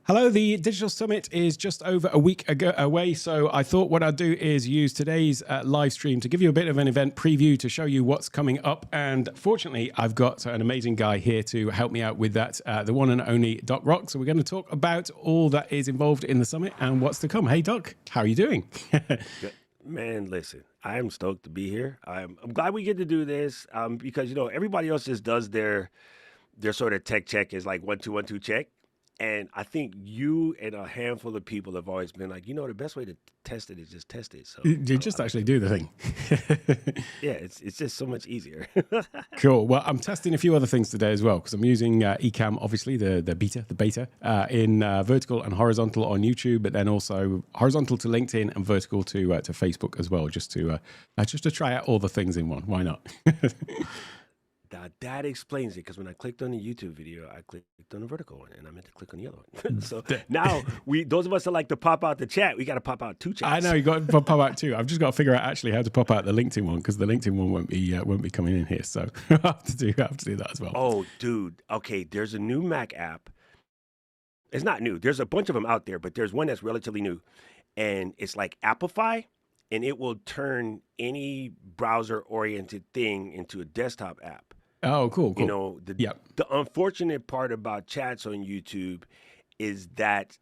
Hello, the Digital Summit is just over a week away, so I thought what I'd do is use today's live stream to give you a bit of an event preview to show you what's coming up. And fortunately, I've got an amazing guy here to help me out with that, the one and only Doc Rock. So we're going to talk about all that is involved in the summit and what's to come. Hey, Doc, how are you doing? Man, listen, I am stoked to be here. I'm glad we get to do this because, everybody else just does their sort of tech check is like 1 2 1 2 check. And I think you and a handful of people have always been like, the best way to test it is just test it. So You just actually do the thing. yeah, it's just so much easier. Cool. Well, I'm testing a few other things today as well because I'm using Ecamm, obviously the beta in vertical and horizontal on YouTube, but then also horizontal to LinkedIn and vertical to Facebook as well, just to try out all the things in one. Why not? That explains it because when I clicked on the YouTube video, I clicked on the vertical one and I meant to click on the other one. So now those of us that like to pop out the chat, we got to pop out two chats. I know you got to pop out two. I've just got to figure out actually how to pop out the LinkedIn one because the LinkedIn one won't be coming in here. So I have to do that as well. Oh, dude. Okay, there's a new Mac app. It's not new. There's a bunch of them out there, but there's one that's relatively new, and it's like Appify, and it will turn any browser-oriented thing into a desktop app. Oh, cool. The unfortunate part about chats on YouTube is that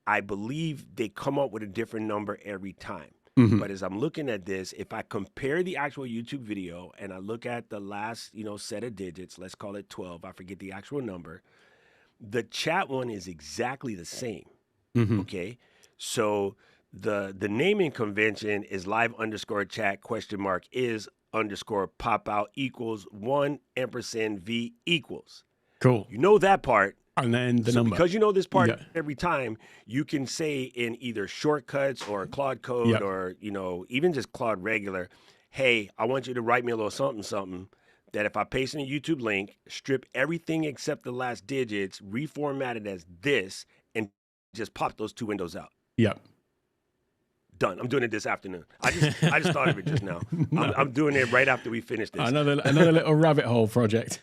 I believe they come up with a different number every time. Mm-hmm. But as I'm looking at this, if I compare the actual YouTube video and I look at the last, set of digits, let's call it 12, I forget the actual number, the chat one is exactly the same. Mm-hmm. Okay. So the naming convention is live_chat ? Is _pop out equals 1 ampersand V equals. Cool. You know that part. And then the number. Because you know this part every time, you can say in either shortcuts or Claude Code or, even just Claude regular, hey, I want you to write me a little something, something that if I paste in a YouTube link, strip everything except the last digits, reformat it as this, and just pop those two windows out. Yep. Done. I'm doing it this afternoon. I just thought of it just now. I'm doing it right after we finish this. Another little rabbit hole project.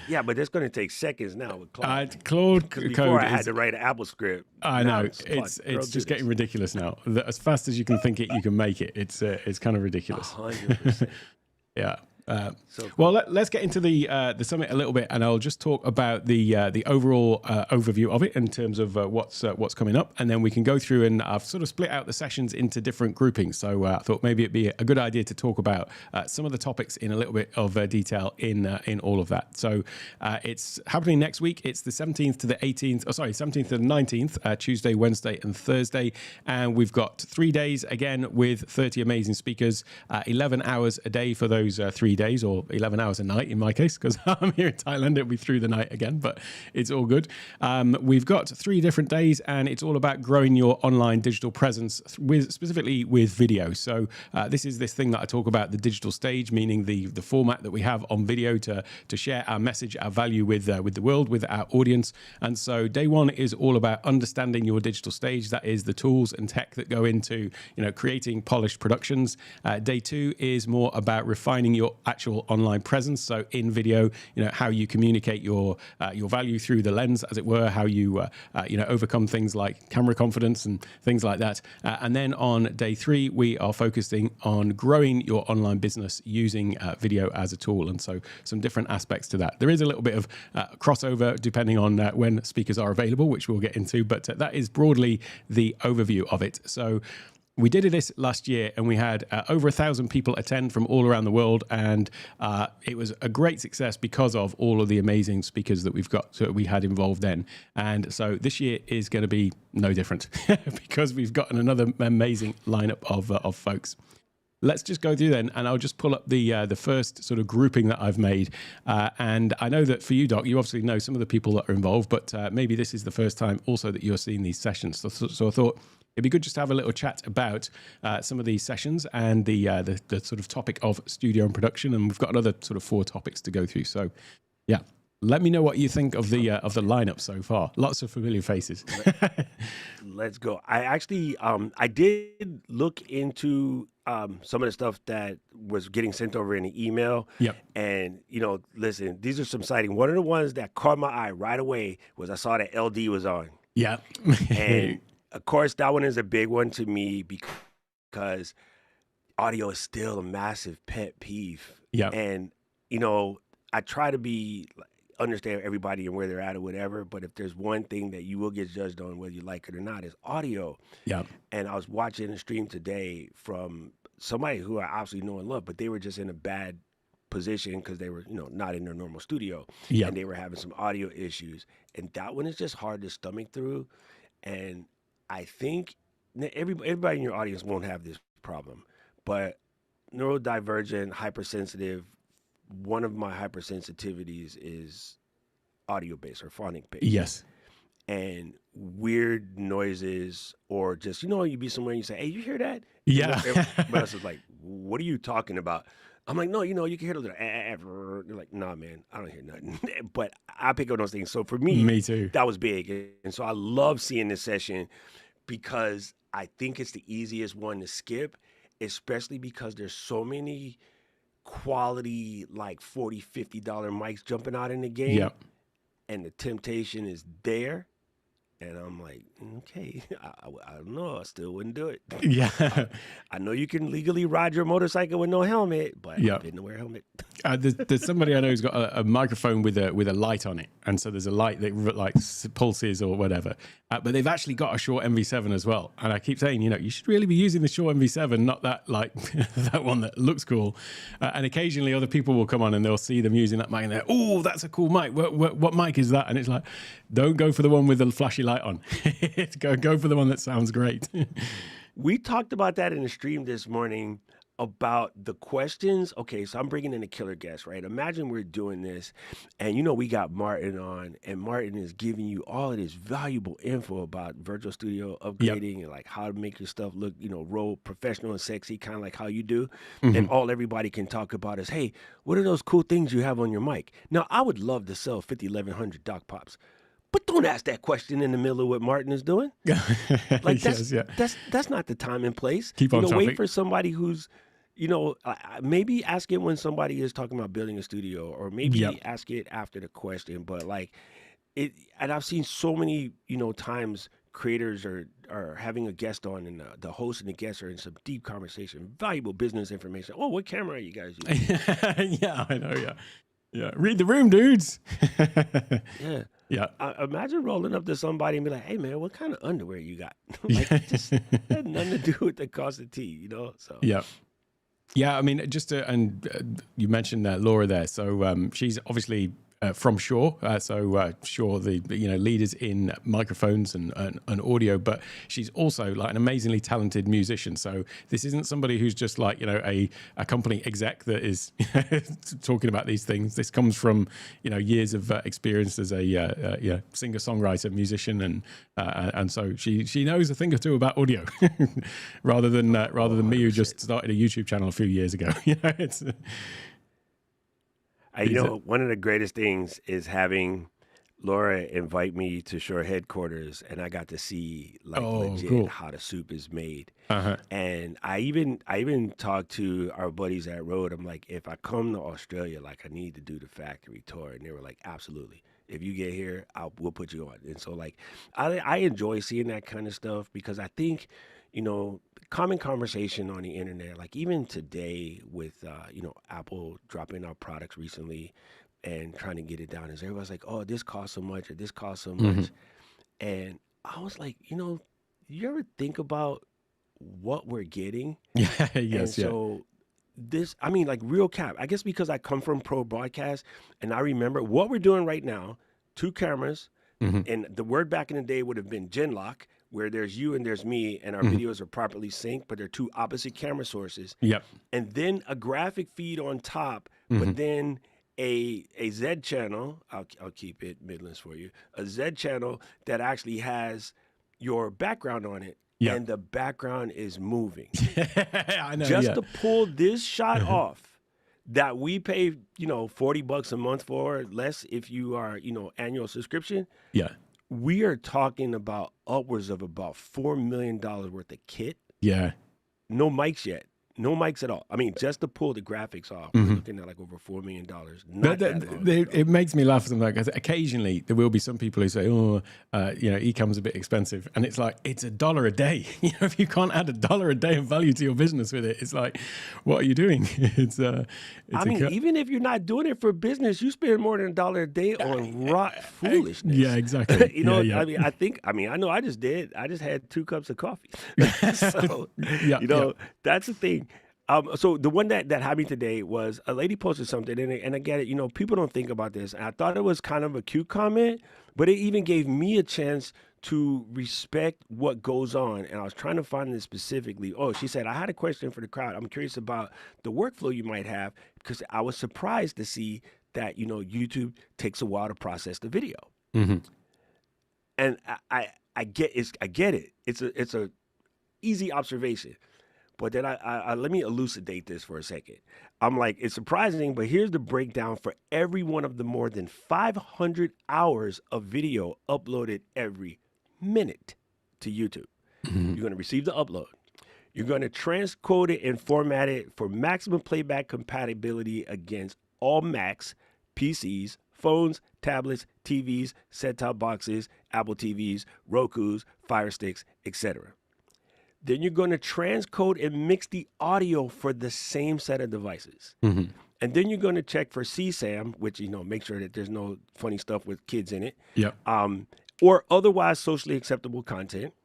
Yeah, but it's going to take seconds now with Claude. Claude Code before I had to write an Apple script. I know it's just getting ridiculous now. As fast as you can think it, you can make it. It's kind of ridiculous. 100%. Yeah. So cool. Well, let's get into the summit a little bit, and I'll just talk about the overall overview of it in terms of what's coming up, and then we can go through. And I've sort of split out the sessions into different groupings. So I thought maybe it'd be a good idea to talk about some of the topics in a little bit of detail in all of that. So it's happening next week. It's the 17th to the 18th. Oh, sorry, 17th to the 19th, Tuesday, Wednesday, and Thursday, and we've got 3 days again with 30 amazing speakers, 11 hours a day for those 3 days, or 11 hours a night in my case, because I'm here in Thailand. It'll be through the night again, but it's all good. We've got 3 different days, and it's all about growing your online digital presence, specifically with video. So this is this thing that I talk about, the digital stage, meaning the format that we have on video to share our message, our value with the world, with our audience. And so day 1 is all about understanding your digital stage. That is the tools and tech that go into creating polished productions. Day 2 is more about refining your actual online presence. So in video, how you communicate your value through the lens, as it were, how you overcome things like camera confidence and things like that. And then on day 3, we are focusing on growing your online business using video as a tool. And so some different aspects to that. There is a little bit of crossover depending on when speakers are available, which we'll get into, but that is broadly the overview of it. So we did this last year, and we had over 1,000 people attend from all around the world, and it was a great success because of all of the amazing speakers that we had involved then. And so this year is going to be no different because we've got another amazing lineup of folks. Let's just go through then, and I'll just pull up the first sort of grouping that I've made. And I know that for you, Doc, you obviously know some of the people that are involved, but maybe this is the first time also that you're seeing these sessions. So I thought it'd be good just to have a little chat about some of these sessions and the sort of topic of studio and production. And we've got another sort of 4 topics to go through. So, yeah, let me know what you think of the lineup so far. Lots of familiar faces. Let's go. I actually I did look into some of the stuff that was getting sent over in the email. Yep. And, listen, these are some sightings. One of the ones that caught my eye right away was I saw that LD was on. Yeah. And, of course, that one is a big one to me because audio is still a massive pet peeve. Yeah. And, I try to understand everybody and where they're at or whatever, but if there's one thing that you will get judged on whether you like it or not is audio. Yeah. And I was watching a stream today from somebody who I absolutely know and love, but they were just in a bad position because they were, not in their normal studio. Yeah. And they were having some audio issues. And that one is just hard to stomach through. And I think everybody in your audience won't have this problem, but neurodivergent, hypersensitive, one of my hypersensitivities is audio based or phonic based. Yes. And weird noises, or just, you'd be somewhere and you say, hey, you hear that? Yeah. Everybody else is like, what are you talking about? I'm like, no, you can hear the they're like, nah, man, I don't hear nothing. But I pick up those things. So for me too. That was big. And so I love seeing this session because I think it's the easiest one to skip, especially because there's so many quality, like $40, $50 mics jumping out in the game. Yep. And the temptation is there. And I'm like, okay, I don't know. I still wouldn't do it. Yeah. I know you can legally ride your motorcycle with no helmet, but Yep. I didn't wear a helmet. There's somebody I know who's got a microphone with a light on it, and so there's a light that like pulses or whatever. But they've actually got a Shure MV7 as well, and I keep saying, you should really be using the Shure MV7, not that like that one that looks cool. And occasionally other people will come on and they'll see them using that mic, and they're, oh, that's a cool mic. What mic is that? And it's like, don't go for the one with the flashy light on. go for the one that sounds great. We talked about that in the stream this morning about the questions. Okay, so I'm bringing in a killer guest, right? Imagine we're doing this and, we got Martin on, and Martin is giving you all of this valuable info about Virtual Studio upgrading. Yep. And like how to make your stuff look, real professional and sexy, kind of like how you do. Mm-hmm. And all everybody can talk about is, hey, what are those cool things you have on your mic? Now, I would love to sell 50-1100 Doc Pops. But don't ask that question in the middle of what Martin is doing. Like that's not the time and place. Keep on topic. Wait for somebody who's, maybe ask it when somebody is talking about building a studio, or maybe ask it after the question. But like it, and I've seen so many, times creators are having a guest on, and the host and the guest are in some deep conversation, valuable business information. Oh, what camera are you guys using? Yeah, I know. Yeah. Read the room, dudes. Yeah. Yeah. Imagine rolling up to somebody and be like, hey, man, what kind of underwear you got? Like, just had nothing to do with the cost of tea, So. Yeah. Yeah, I mean, you mentioned Laura there. So she's obviously from Shure. Shure, the leaders in microphones and audio, but she's also like an amazingly talented musician. So this isn't somebody who's just like a company exec that is talking about these things. This comes from years of experience as a singer songwriter musician, and so she knows a thing or two about audio rather than me who just started a YouTube channel a few years ago. It's. One of the greatest things is having Laura invite me to Shure headquarters, and I got to see legit cool. how the soup is made. Uh-huh. And I even talked to our buddies at Rode. I'm like, if I come to Australia, like I need to do the factory tour, and they were like, absolutely. If you get here, we'll put you on. And so like, I enjoy seeing that kind of stuff because I think, common conversation on the internet, like even today with, Apple dropping out products recently and trying to get it down, is everybody's like, oh, this costs so much or this costs so much. Mm-hmm. And I was like, you ever think about what we're getting? Yeah, yes, and so this, I mean, like real cap, I guess because I come from pro broadcast and I remember what we're doing right now, 2 cameras, mm-hmm. and the word back in the day would have been Genlock, where there's you and there's me, and our mm-hmm. videos are properly synced, but they're 2 opposite camera sources. Yep. And then a graphic feed on top, mm-hmm. but then a Z channel, I'll keep it Midlands for you, a Z channel that actually has your background on it, yep. and the background is moving. I know, Just to pull this shot mm-hmm. off that we pay, $40 a month for, less if you are, annual subscription. Yeah. We are talking about upwards of about $4 million worth of kit. Yeah. No mics yet. No mics at all. I mean, just to pull the graphics off, we're looking at like over $4 million. Not that long ago. It makes me laugh sometimes because occasionally there will be some people who say, "Oh, e-com's a bit expensive," and it's like it's $1 a day. If you can't add $1 a day of value to your business with it, it's like, what are you doing? Even if you're not doing it for business, you spend more than $1 a day on rot foolishness. Yeah, exactly. I know I just did. I just had 2 cups of coffee. So, that's the thing. So the one that had me today was a lady posted something, and I get it. People don't think about this. And I thought it was kind of a cute comment, but it even gave me a chance to respect what goes on. And I was trying to find this specifically. Oh, she said, I had a question for the crowd. I'm curious about the workflow you might have, because I was surprised to see that, YouTube takes a while to process the video. And I get it. It's a easy observation. But then I let me elucidate this for a second. I'm like, it's surprising, but here's the breakdown for every one of the more than 500 hours of video uploaded every minute to YouTube. You're going to receive the upload. You're going to transcode it and format it for maximum playback compatibility against all Macs, PCs, phones, tablets, TVs, set-top boxes, Apple TVs, Rokus, Fire Sticks, etc. Then you're going to transcode and mix the audio for the same set of devices. And then you're going to check for CSAM, which, make sure that there's no funny stuff with kids in it. Or otherwise socially acceptable content.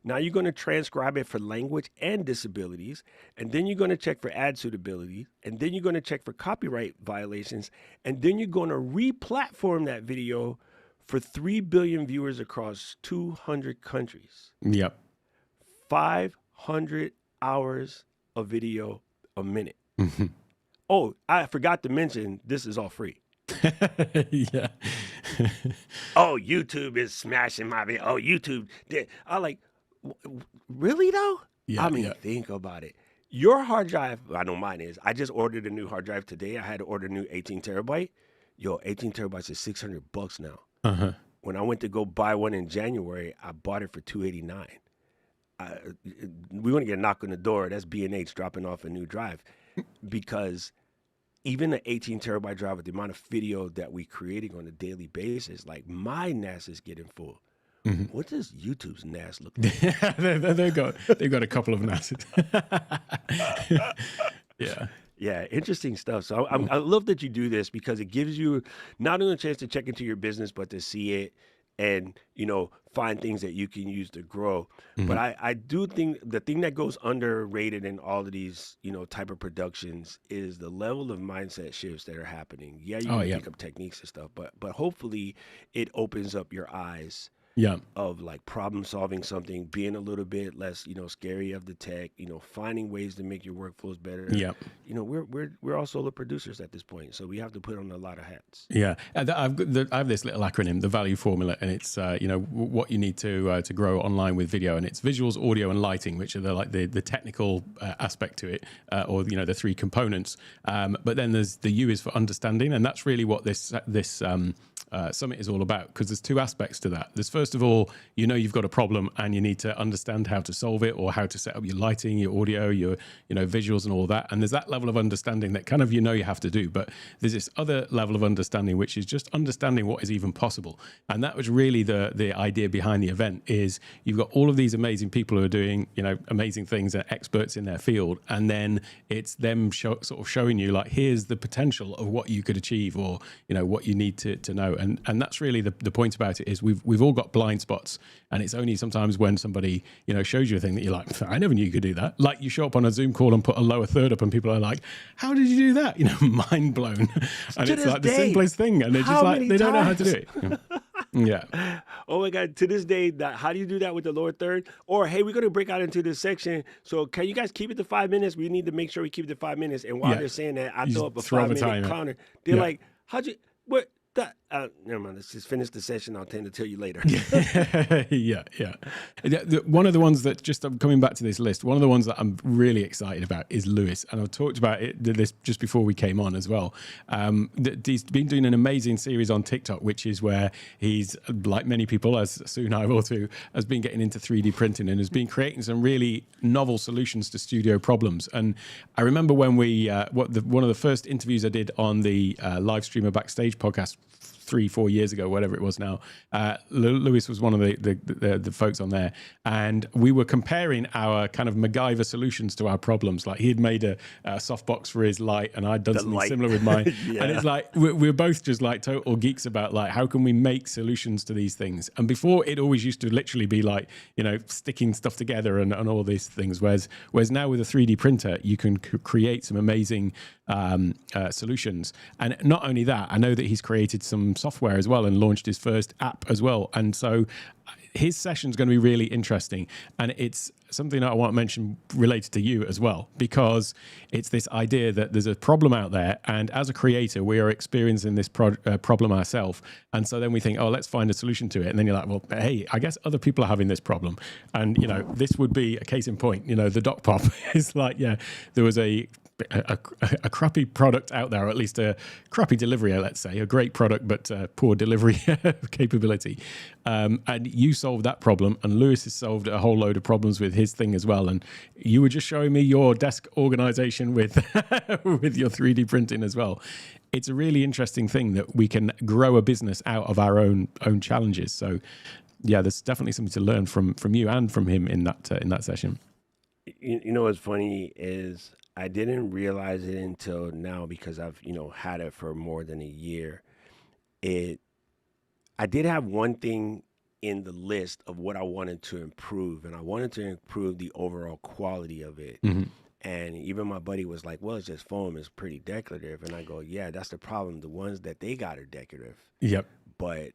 Now you're going to transcribe it for language and disabilities. And then you're going to check for ad suitability. And then you're going to check for copyright violations. And then you're going to re-platform that video for 3 billion viewers across 200 countries. 500 hours of video a minute. Oh, I forgot to mention, this is all free. Oh, YouTube is smashing my video. Oh, YouTube did. I'm like, really though? Think about it. Your hard drive, I know mine is. I just ordered a new hard drive today. I had to order a new 18 terabyte. 18 terabytes is $600 now. When I went to go buy one in January, I bought it for $289. We want to get a knock on the door. That's B&H dropping off a new drive, because even an 18 terabyte drive with the amount of video that we're creating on a daily basis, like my NAS is getting full. What does YouTube's NAS look like? They've got a couple of NASs. Yeah, interesting stuff. So I love that you do this, because it gives you not only a chance to check into your business, but to see it and, find things that you can use to grow. But I do think the thing that goes underrated in all of these, type of productions is the level of mindset shifts that are happening. Yeah, you can pick up techniques and stuff, but hopefully it opens up your eyes of like problem solving something, being a little bit less, scary of the tech, finding ways to make your workflows better. We're all solo producers at this point, so we have to put on a lot of hats. And I have this little acronym, the value formula, and it's what you need to grow online with video, and it's visuals, audio, and lighting, which are the technical aspect to it, or the 3 components. But then there's the U is for understanding, and that's really what this summit is all about, because there's 2 aspects to that. There's, first of all, you've got a problem and you need to understand how to solve it, or how to set up your lighting, your audio, your visuals and all that. And there's that level of understanding that kind of you have to do. But there's this other level of understanding, which is just understanding what is even possible. And that was really the idea behind the event. Is you've got all of these amazing people who are doing amazing things, and experts in their field, and then it's them sort of showing you, like, here's the potential of what you could achieve, or what you need to know. And that's really the point about it, is we've all got blind spots, and it's only sometimes when somebody shows you a thing that you're like, I never knew you could do that. Like, you show up on a Zoom call and put a lower third up, and people are like, how did you do that? Mind blown. And it's like the simplest thing, and they're just like, they don't know how to do it. Oh my God, to this day, how do you do that with the lower third? Or, hey, we're going to break out into this section, so can you guys keep it to 5 minutes? We need to make sure we keep it to 5 minutes. And while they're saying that, I throw up a 5-minute counter. They're like, how'd you, what? never mind. Let's just finish the session. I'll tend to tell you later. Yeah. One of the ones that just, I'm coming back to this list, one of the ones that I'm really excited about is Lewis. And I've talked about this just before we came on as well. He's been doing an amazing series on TikTok, which is where he's, like many people, as soon I will too, has been getting into 3D printing and has been creating some really novel solutions to studio problems. And I remember when one of the first interviews I did on the live streamer backstage podcast 3-4 years ago, whatever it was now, Lewis was one of the folks on there, and we were comparing our kind of MacGyver solutions to our problems. Like, he had made a softbox for his light, and I'd done something similar with mine. Yeah. And it's like we're both just like total geeks about like how can we make solutions to these things. And before, it always used to literally be like, you know, sticking stuff together and all these things. Whereas now with a 3D printer, you can create some amazing solutions. And not only that, I know that he's created some software as well and launched his first app as well. And so his session is going to be really interesting. And it's something that I want to mention related to you as well, because it's this idea that there's a problem out there. And as a creator, we are experiencing this problem ourselves. And so then we think, oh, let's find a solution to it. And then you're like, well, hey, I guess other people are having this problem. And, you know, this would be a case in point. You know, the Doc Pop is like, yeah, there was a crappy product out there, or at least a crappy delivery, let's say, a great product but poor delivery capability, and you solved that problem, and Lewis has solved a whole load of problems with his thing as well. And you were just showing me your desk organization with with your 3D printing as well. It's a really interesting thing that we can grow a business out of our own challenges. So yeah, there's definitely something to learn from you and from him in that session. You know what's funny is I didn't realize it until now, because I've, had it for more than a year. I did have one thing in the list of what I wanted to improve, and I wanted to improve the overall quality of it. Mm-hmm. And even my buddy was like, well, it's just foam, it's pretty decorative. And I go, yeah, that's the problem. The ones that they got are decorative. Yep. But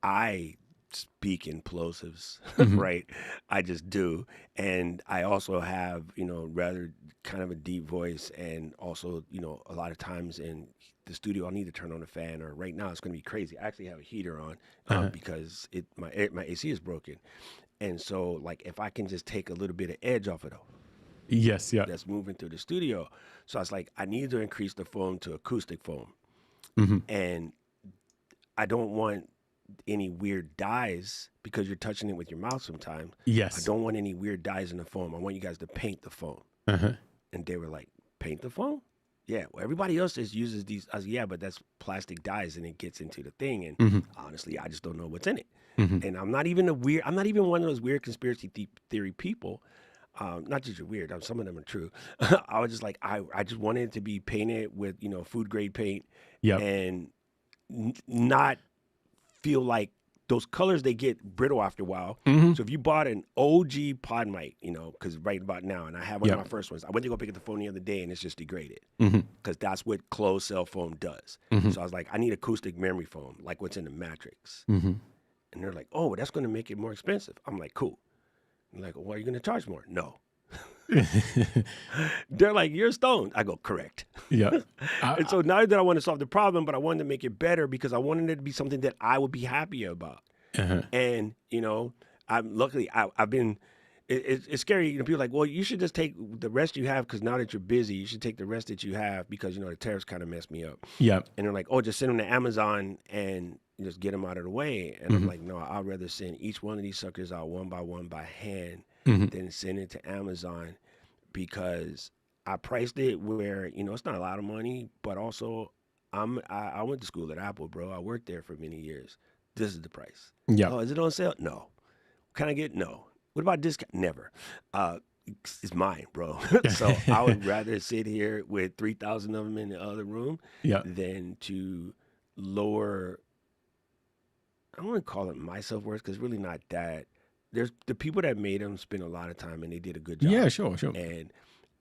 I speak in plosives, Mm-hmm. right? I just do. And I also have, rather kind of a deep voice. And also, a lot of times in the studio, I'll need to turn on a fan, or right now it's going to be crazy. I actually have a heater on because my AC is broken. And so, like, if I can just take a little bit of edge off it, Yes, yeah. that's moving through the studio. So I was like, I need to increase the foam to acoustic foam. Mm-hmm. And I don't want any weird dyes, because you're touching it with your mouth sometimes. Yes. I don't want any weird dyes in the foam. I want you guys to paint the foam. Uh-huh. And they were like, paint the foam? Yeah. Well, everybody else just uses these. I was like, yeah, but that's plastic dyes, and it gets into the thing. And Mm-hmm. honestly, I just don't know what's in it. Mm-hmm. And I'm not even one of those weird conspiracy theory people. Not just you're weird. Some of them are true. I was just like, I just wanted it to be painted with, food grade paint. Yep. And not feel like those colors, they get brittle after a while. Mm-hmm. So if you bought an OG pod mic, because right about now, and I have one Yep. of my first ones, I went to go pick up the phone the other day, and it's just degraded, Mm-hmm. because that's what closed cell foam does. Mm-hmm. So I was like, I need acoustic memory foam, like what's in the Matrix. Mm-hmm. And they're like, oh, that's going to make it more expensive. I'm like, cool. And they're like, well, are you going to charge more? No. They're like, you're stoned. I go, correct. Yeah. And so now that I want to solve the problem, but I wanted to make it better, because I wanted it to be something that I would be happy about. Uh-huh. And, I've been, it's scary. People are like, well, you should just take the rest you have, because now that you're busy, you should take the rest that you have, because, the tariffs kind of messed me up. Yeah. And they're like, oh, just send them to Amazon and just get them out of the way. And Mm-hmm. I'm like, no, I'd rather send each one of these suckers out one by one by hand Mm-hmm. than send it to Amazon, because I priced it where, it's not a lot of money, but also I went to school at Apple, bro. I worked there for many years. This is the price. Yeah. Oh, is it on sale? No. Can I get? No. What about discount? Never. It's mine, bro. So I would rather sit here with 3,000 of them in the other room Yeah. than to lower, I don't want to call it my self-worth, because really not that. There's the people that made them spent a lot of time, and they did a good job. Yeah, sure. And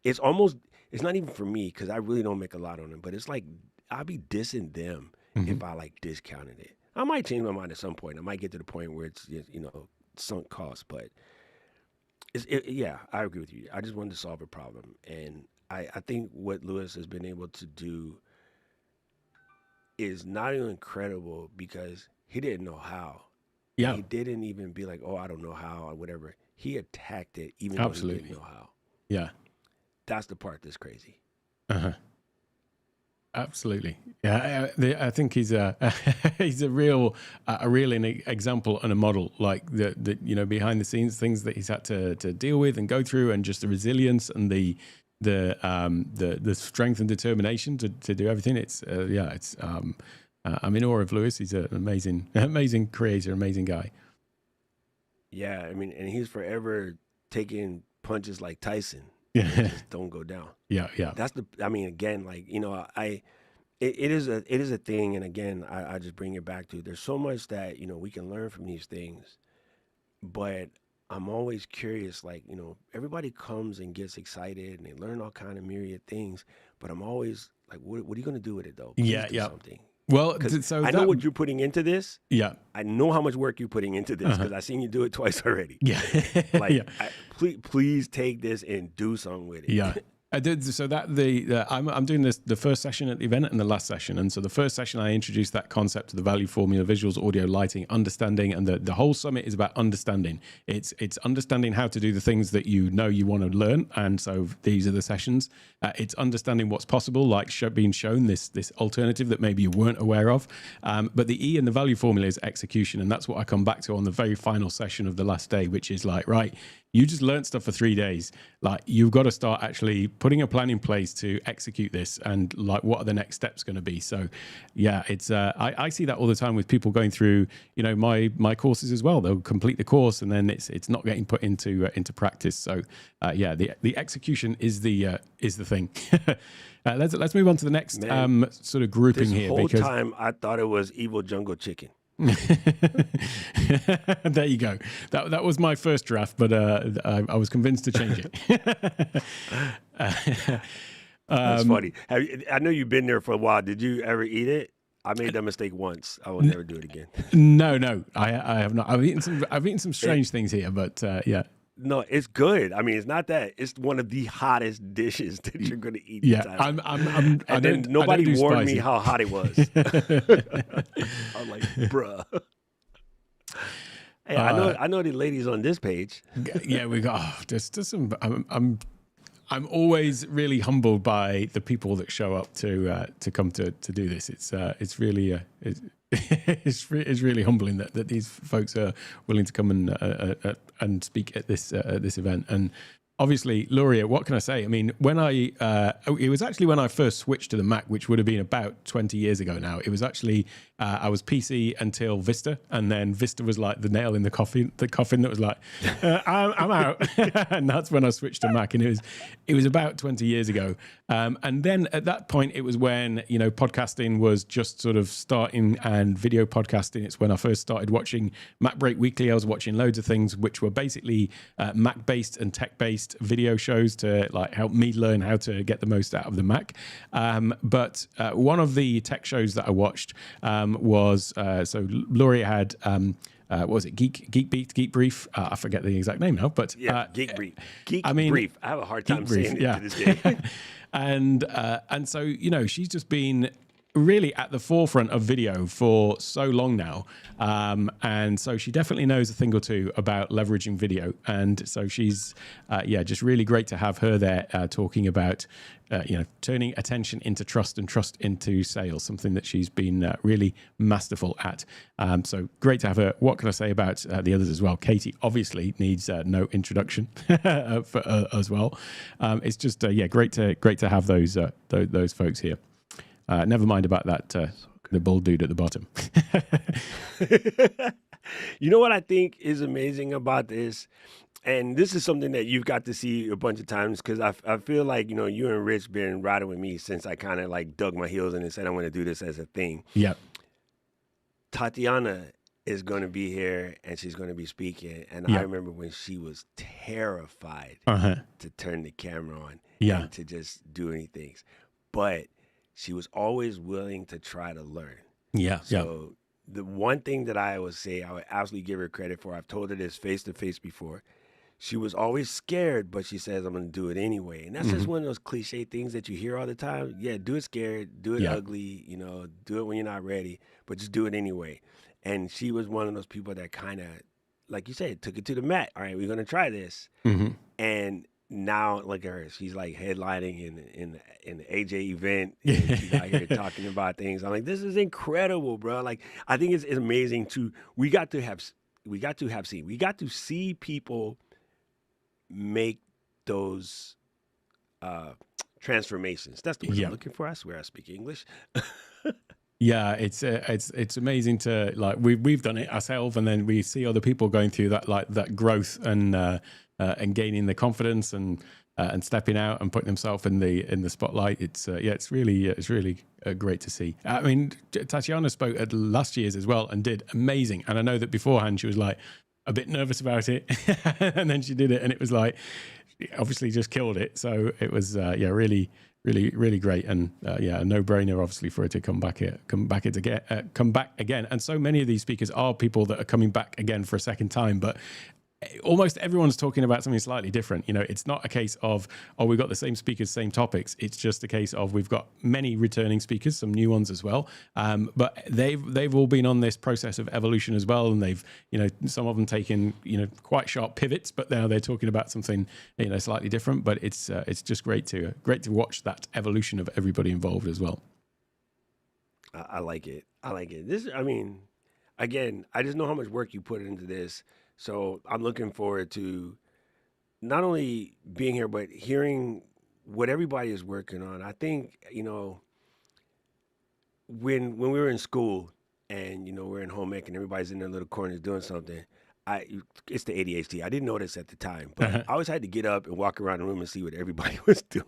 it's not even for me, because I really don't make a lot on them, but it's like I'd be dissing them Mm-hmm. if I like discounted it. I might change my mind at some point. I might get to the point where it's, sunk cost, but yeah, I agree with you. I just wanted to solve a problem. And I think what Lewis has been able to do is not only incredible because he didn't know how. And Yeah, he didn't even be like, oh, I don't know how or whatever. He attacked it even though he didn't absolutely. know how. Yeah. That's the part that's crazy. Uh-huh. Absolutely, yeah. I think he's a he's a real example and a model. Like the behind the scenes things that he's had to deal with and go through, and just the resilience and the strength and determination to do everything. It's I'm in awe of Lewis. He's an amazing creator, amazing guy. Yeah, I mean, and he's forever taking punches like Tyson that Yeah, just don't go down. yeah, yeah, That's the. I mean, again, like it is a thing, and again, I just bring it back to there's so much that we can learn from these things, but I'm always curious. Like everybody comes and gets excited, and they learn all kind of myriad things, but I'm always like, what are you gonna do with it though? Please yeah, do yeah. something. Well, Because so I know that what you're putting into this. yeah, I know how much work you're putting into this uh-huh. because I've seen you do it twice already. Yeah, Like, yeah. please take this and do something with Yeah. it. I did so that I'm doing the first session at the event and the last session, and so the first session I introduced that concept of the value formula, visuals, audio, lighting, understanding, and the whole summit is about understanding. It's understanding how to do the things that you want to learn, and so these are the sessions. It's understanding what's possible, like being shown this alternative that maybe you weren't aware of. But the E in the value formula is execution, and that's what I come back to on the very final session of the last day, which is like, right, you just learned stuff for 3 days. Like, you've got to start actually putting a plan in place to execute this, and like, what are the next steps going to be? So, yeah, it's I see that all the time with people going through, my courses as well. They'll complete the course and then it's not getting put into practice. So, yeah, the execution is the thing. Let's move on to the next Man, sort of grouping this here, whole because time I thought it was evil jungle chicken. there you go. That was my first draft, but I was convinced to change it. That's funny. I know you've been there for a while. Did you ever eat it? I made that mistake once. I will never do it again. No, I have not. I've eaten some strange things here, but yeah. No, it's good. I mean, it's not that. It's one of the hottest dishes that you're going to eat in Yeah, Thailand. I And then don't nobody do warned me spicy. how hot it was. I'm like, bruh. Hey, I know the ladies on this page. Yeah, we got just some. I'm always really humbled by the people that show up to come to do this. It's really it's really humbling that these folks are willing to come and speak at this event. And obviously, Luria, what can I say? I mean, it was actually when I first switched to the Mac, which would have been about 20 years ago now. It was actually, I was PC until Vista, and then Vista was like the nail in the coffin that was like, I'm out. And that's when I switched to Mac, and it was about 20 years ago. And then at that point, it was when, podcasting was just sort of starting, and video podcasting. It's when I first started watching Mac Break Weekly. I was watching loads of things which were basically Mac-based and tech-based video shows to like help me learn how to get the most out of the Mac. But one of the tech shows that I watched was so Laurie had what was it, Geek Brief? I forget the exact name now, but Yeah, Geek Brief. Geek I mean, Brief. I have a hard time Brief, saying yeah. it to this day. And so she's just been really at the forefront of video for so long now, and so she definitely knows a thing or two about leveraging video. And so she's just really great to have her there talking about turning attention into trust and trust into sales, something that she's been really masterful at. So great to have her. What can I say about the others as well? Katie obviously needs no introduction for as well. It's just great to have those folks here. Never mind about that the bald dude at the bottom. You know what I think is amazing about this? And this is something that you've got to see a bunch of times because I feel like, you and Rich been riding with me since I kind of like dug my heels in and said I want to do this as a thing. Yeah. Tatiana is going to be here and she's going to be speaking. And Yeah. I remember when she was terrified to turn the camera on Yeah. and to just do anything. But she was always willing to try to learn. Yeah. So the one thing that I would say I would absolutely give her credit for, I've told her this face to face before. she was always scared, but she says, I'm going to do it anyway. And that's just one of those cliche things that you hear all the time. Yeah, do it scared, do it Yeah. ugly, you know, do it when you're not ready, but just do it anyway. And she was one of those people that kind of, like you said, took it to the mat. All right, we're going to try this. And now look at her. She's like headlining in the AJ event. And she's out here talking about things. I'm like, this is incredible, bro. Like, I think it's amazing we got to see people make those transformations. That's the word I'm looking for. I swear I speak English. Yeah, it's amazing to, like, we've done it ourselves, and then we see other people going through that growth and gaining the confidence and stepping out and putting themselves in the spotlight. It's really great to see. I mean, Tatiana spoke at last year's as well and did amazing. And I know that beforehand she was like a bit nervous about it, and then she did it, and it was like, obviously just killed it. So it was really great, and a no-brainer obviously for her to come back again. And so many of these speakers are people that are coming back again for a second time, but almost everyone's talking about something slightly different. You know, it's not a case of, oh, we've got the same speakers, same topics. It's just a case of we've got many returning speakers, some new ones as well. But they've all been on this process of evolution as well, and they've, you know, some of them taken, you know, quite sharp pivots, but now they're talking about something, you know, slightly different. But it's just great to watch that evolution of everybody involved as well. I like it. This, I mean, again, I just know how much work you put into this. So I'm looking forward to not only being here, but hearing what everybody is working on. I think, you know, when we were in school and, you know, we're in home ec and everybody's in their little corners doing something, it's the ADHD. I didn't notice at the time, but I always had to get up and walk around the room and see what everybody was doing.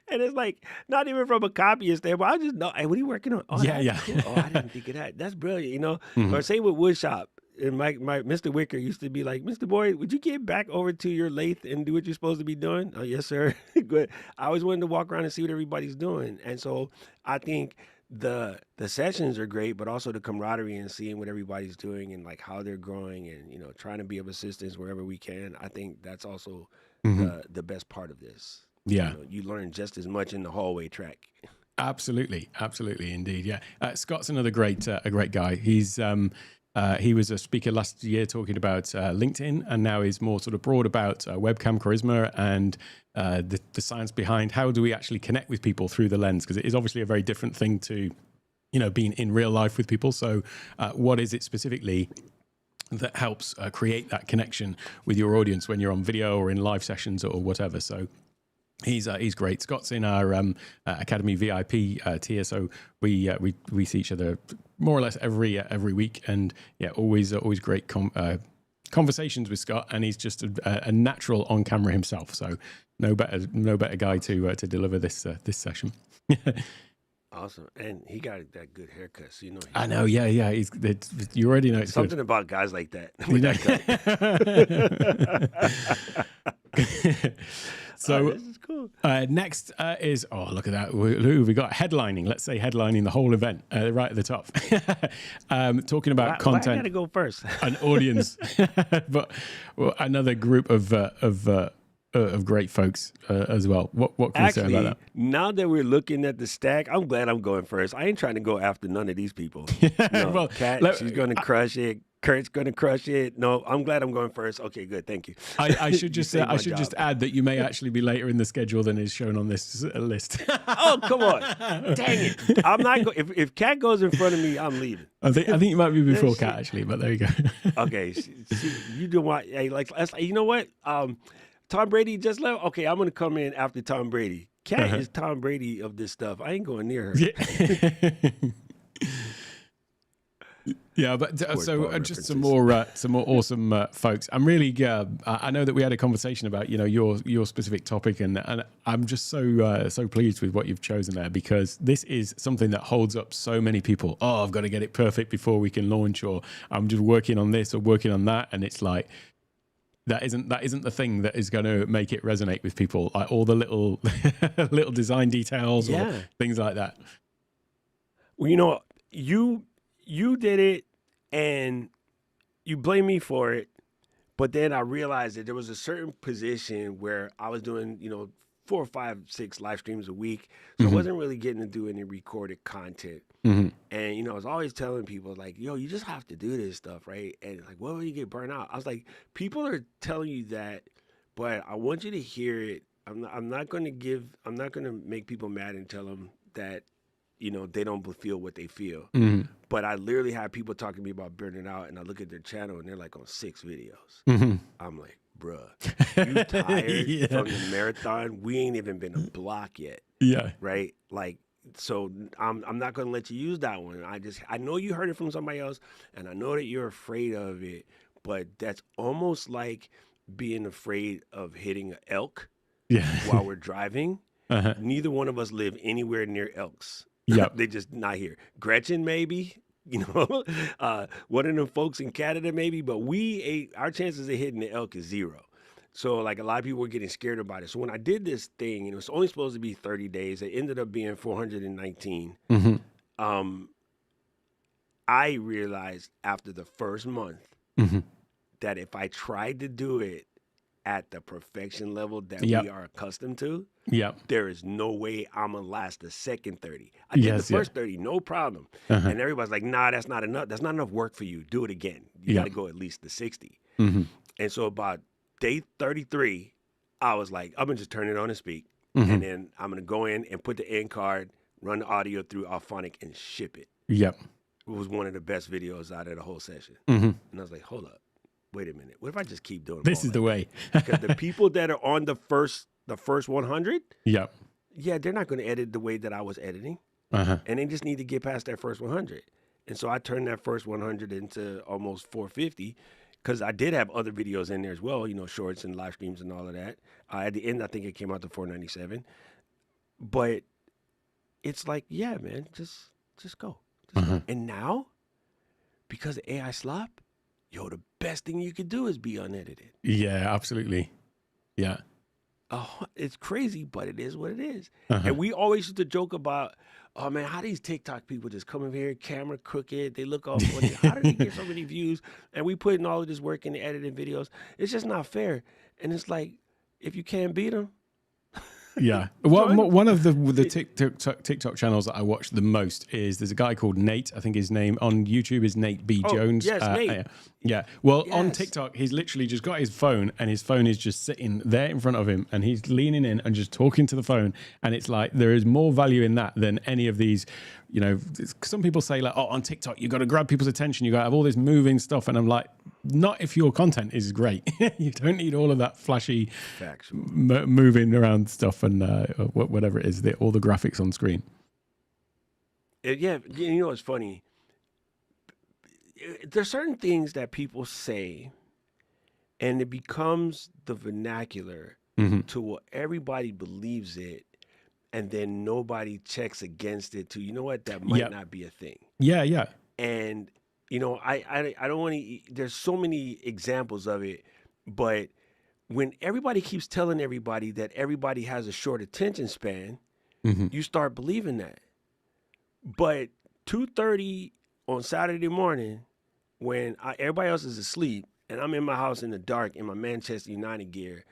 And it's like, not even from a copyist there, but I just know, hey, what are you working on? Oh, yeah. Cool. Oh, I didn't think of that. That's brilliant, you know? Or same with woodshop. And my Mr. Wicker used to be like, Mr. Boyd, would you get back over to your lathe and do what you're supposed to be doing? Oh, yes, sir. Good. I always wanted to walk around and see what everybody's doing. And so I think the sessions are great, but also the camaraderie and seeing what everybody's doing and like how they're growing and, you know, trying to be of assistance wherever we can. I think that's also the best part of this. Yeah. You know, you learn just as much in the hallway track. Absolutely, indeed. Yeah. Scott's another a great guy. He was a speaker last year talking about LinkedIn, and now he's more sort of broad about webcam charisma and the science behind how do we actually connect with people through the lens, because it is obviously a very different thing to, you know, being in real life with people. So what is it specifically that helps create that connection with your audience when you're on video or in live sessions or whatever? So he's great. Scott's in our Academy VIP tier, so we see each other more or less every week, and always great conversations with Scott, and he's just a natural on camera himself. So no better guy to deliver this session. Awesome, and he got that good haircut. So you know. I know, yeah. You already know it's something good. About guys like that. With that cut. So this is cool. Next is, look at that. Who have we got headlining? Let's say headlining the whole event, right at the top. Talking about content. I gotta go first. An audience, but another group of great folks as well. What can you say about that? Now that we're looking at the stack, I'm glad I'm going first. I ain't trying to go after none of these people. No, well, Kat, she's going to crush it. Kurt's going to crush it. No, I'm glid I'm going first. Okay, good. Thank you. I should just just add that you may actually be later in the schedule than is shown on this list. Oh, come on. Dang it. I'm not going. If Kat goes in front of me, I'm leaving. I think you might be before Kat, actually, but there you go. Okay. You do what? Hey, you know what? Tom Brady just left. Okay, I'm going to come in after Tom Brady. Kat is Tom Brady of this stuff. I ain't going near her. Yeah. Yeah, but so just some more awesome folks. I'm really I know that we had a conversation about, you know, your specific topic, and I'm just so pleased with what you've chosen there, because this is something that holds up so many people. Oh, I've got to get it perfect before we can launch, or I'm just working on this or working on that, and it's like that isn't the thing that is going to make it resonate with people. Like all the little little design details or things like that. Well, you know, you did it and you blame me for it, But then I realized that there was a certain position where I was doing, 4 or 5, 6 live streams a week. So I wasn't really getting to do any recorded content. And, I was always telling people like, yo, you just have to do this stuff, right? And like, what will you get burnt out? I was like, people are telling you that, but I want you to hear it. I'm not going to make people mad and tell them that, they don't feel what they feel. But I literally have people talking to me about burning out, and I look at their channel and they're like on 6 videos. I'm like, bruh, you tired from the marathon? We ain't even been a block yet. Yeah. Right? Like, so I'm not gonna let you use that one. I know you heard it from somebody else, and I know that you're afraid of it, but that's almost like being afraid of hitting an elk while we're driving. Neither one of us live anywhere near elks. They just not here. Gretchen, maybe, one of them folks in Canada, maybe, but our chances of hitting the elk is 0. So like a lot of people were getting scared about it. So when I did this thing, and it was only supposed to be 30 days, it ended up being 419. I realized after the first month that if I tried to do it at the perfection level that we are accustomed to, there is no way I'm gonna last the second 30. I did the first 30, no problem. And everybody's like, nah, that's not enough. That's not enough work for you. Do it again. You gotta go at least to 60. And so about day 33, I was like, I'm gonna just turn it on and speak. And then I'm gonna go in and put the end card, run the audio through Alphonic and ship it. It was one of the best videos out of the whole session. And I was like, hold up. Wait a minute. What if I just keep doing this? Is the way. Because the people that are on the first 100, they're not going to edit the way that I was editing, and they just need to get past that first 100. And so I turned that first 100 into almost 450, because I did have other videos in there as well, shorts and live streams and all of that. At the end, I think it came out to 497. But it's like, yeah, man, just go. Go. And now, because of AI slop, the best thing you could do is be unedited. Yeah, absolutely. Yeah. Oh, it's crazy, but it is what it is. And we always used to joke about, oh man, how these TikTok people just come in here, camera crooked, they look all funny. How did they get so many views? And we put in all of this work into editing videos. It's just not fair. And it's like, if you can't beat them. One of the TikTok channels that I watch the most is, there's a guy called Nate. I think his name on YouTube is Nate B. Jones. Yes, Nate. On TikTok, he's literally just got his phone, and his phone is just sitting there in front of him, and he's leaning in and just talking to the phone. And it's like, there is more value in that than any of these. Some people say like, oh, on TikTok, you got to grab people's attention. You got to have all this moving stuff. And I'm like, not if your content is great. You don't need all of that flashy moving around stuff and whatever it is, all the graphics on screen. Yeah, it's funny. There's certain things that people say, and it becomes the vernacular to what everybody believes it. And then nobody checks against it to, that might not be a thing. Yeah. And, I don't want to, there's so many examples of it, but when everybody keeps telling everybody that everybody has a short attention span, you start believing that. But 2:30 on Saturday morning, when everybody else is asleep, and I'm in my house in the dark in my Manchester United gear,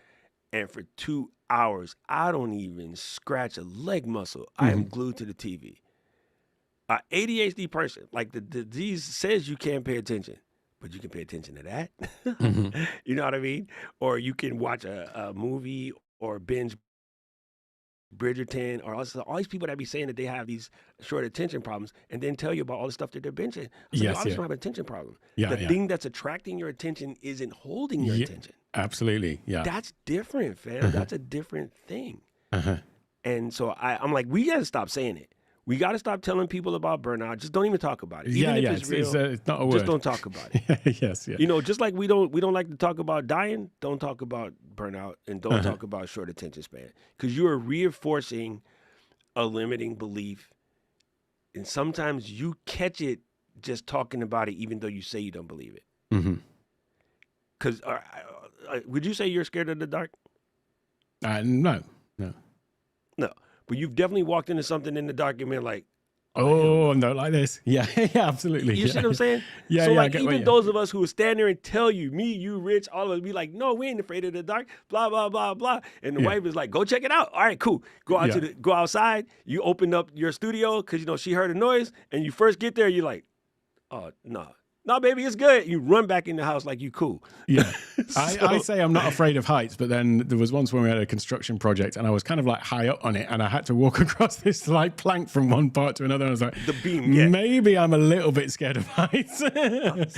and for 2 hours, I don't even scratch a leg muscle. I am glued to the TV. ADHD person, like the disease says you can't pay attention, but you can pay attention to that. You know what I mean? Or you can watch a movie or binge Bridgerton, or all these people that be saying that they have these short attention problems, and then tell you about all the stuff that they're binging. I said, obviously don't have an attention problem. The thing that's attracting your attention isn't holding your attention. Absolutely, That's different, fam. That's a different thing. And so I'm like, we got to stop saying it. We got to stop telling people about burnout. Just don't even talk about it. Even if it's real, it's not a word. Just don't talk about it. Just like we don't like to talk about dying, don't talk about burnout, and don't talk about short attention span, because you are reinforcing a limiting belief, and sometimes you catch it just talking about it, even though you say you don't believe it. Because would you say you're scared of the dark? No. But you've definitely walked into something in the dark and been like, Oh, no, like this. Yeah, yeah, absolutely. You see what I'm saying? Yeah, so yeah. like even those of us who will stand there and tell you, me, you, Rich, all of us be like, no, we ain't afraid of the dark, blah, blah, blah, blah. And the wife is like, go check it out. All right, cool. Go out go outside. You open up your studio because you know she heard a noise, and you first get there, you're like, oh no. No, baby, it's good. You run back in the house like you cool. Yeah. I say I'm not afraid of heights, but then there was once when we had a construction project and I was kind of like high up on it and I had to walk across this like plank from one part to another. And I was like, the beam, maybe I'm a little bit scared of heights.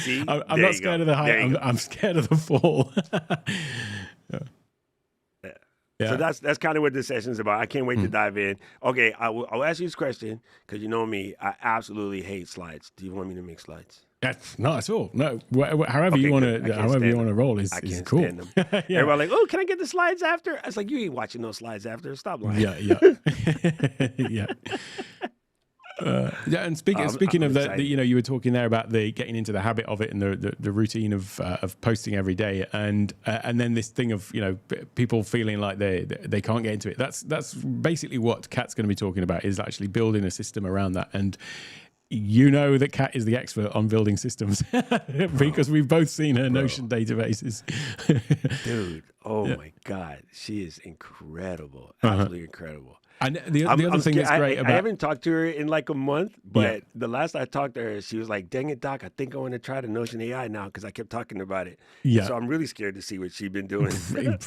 See? I'm not scared of the height. I'm scared of the fall. Yeah. So that's kind of what this session is about. I can't wait to dive in. Okay, I'll ask you this question because you know me. I absolutely hate slides. Do you want me to make slides? Not at all. No, however you want to roll is cool. Stand them. Everybody like, oh, can I get the slides after? I was like, you ain't watching those slides after. Stop lying. Yeah. And speaking of that, you know, you were talking there about the getting into the habit of it and the routine of posting every day, and then this thing of, you know, people feeling like they can't get into it. That's basically what Kat's going to be talking about, is actually building a system around that. And you know that Kat is the expert on building systems because we've both seen her Notion databases. Dude, my God, she is incredible, absolutely incredible. And the other thing that's great about... I haven't talked to her in like a month, but the last I talked to her, she was like, dang it, Doc, I think I want to try the Notion AI now because I kept talking about it. Yeah. So I'm really scared to see what she's been doing.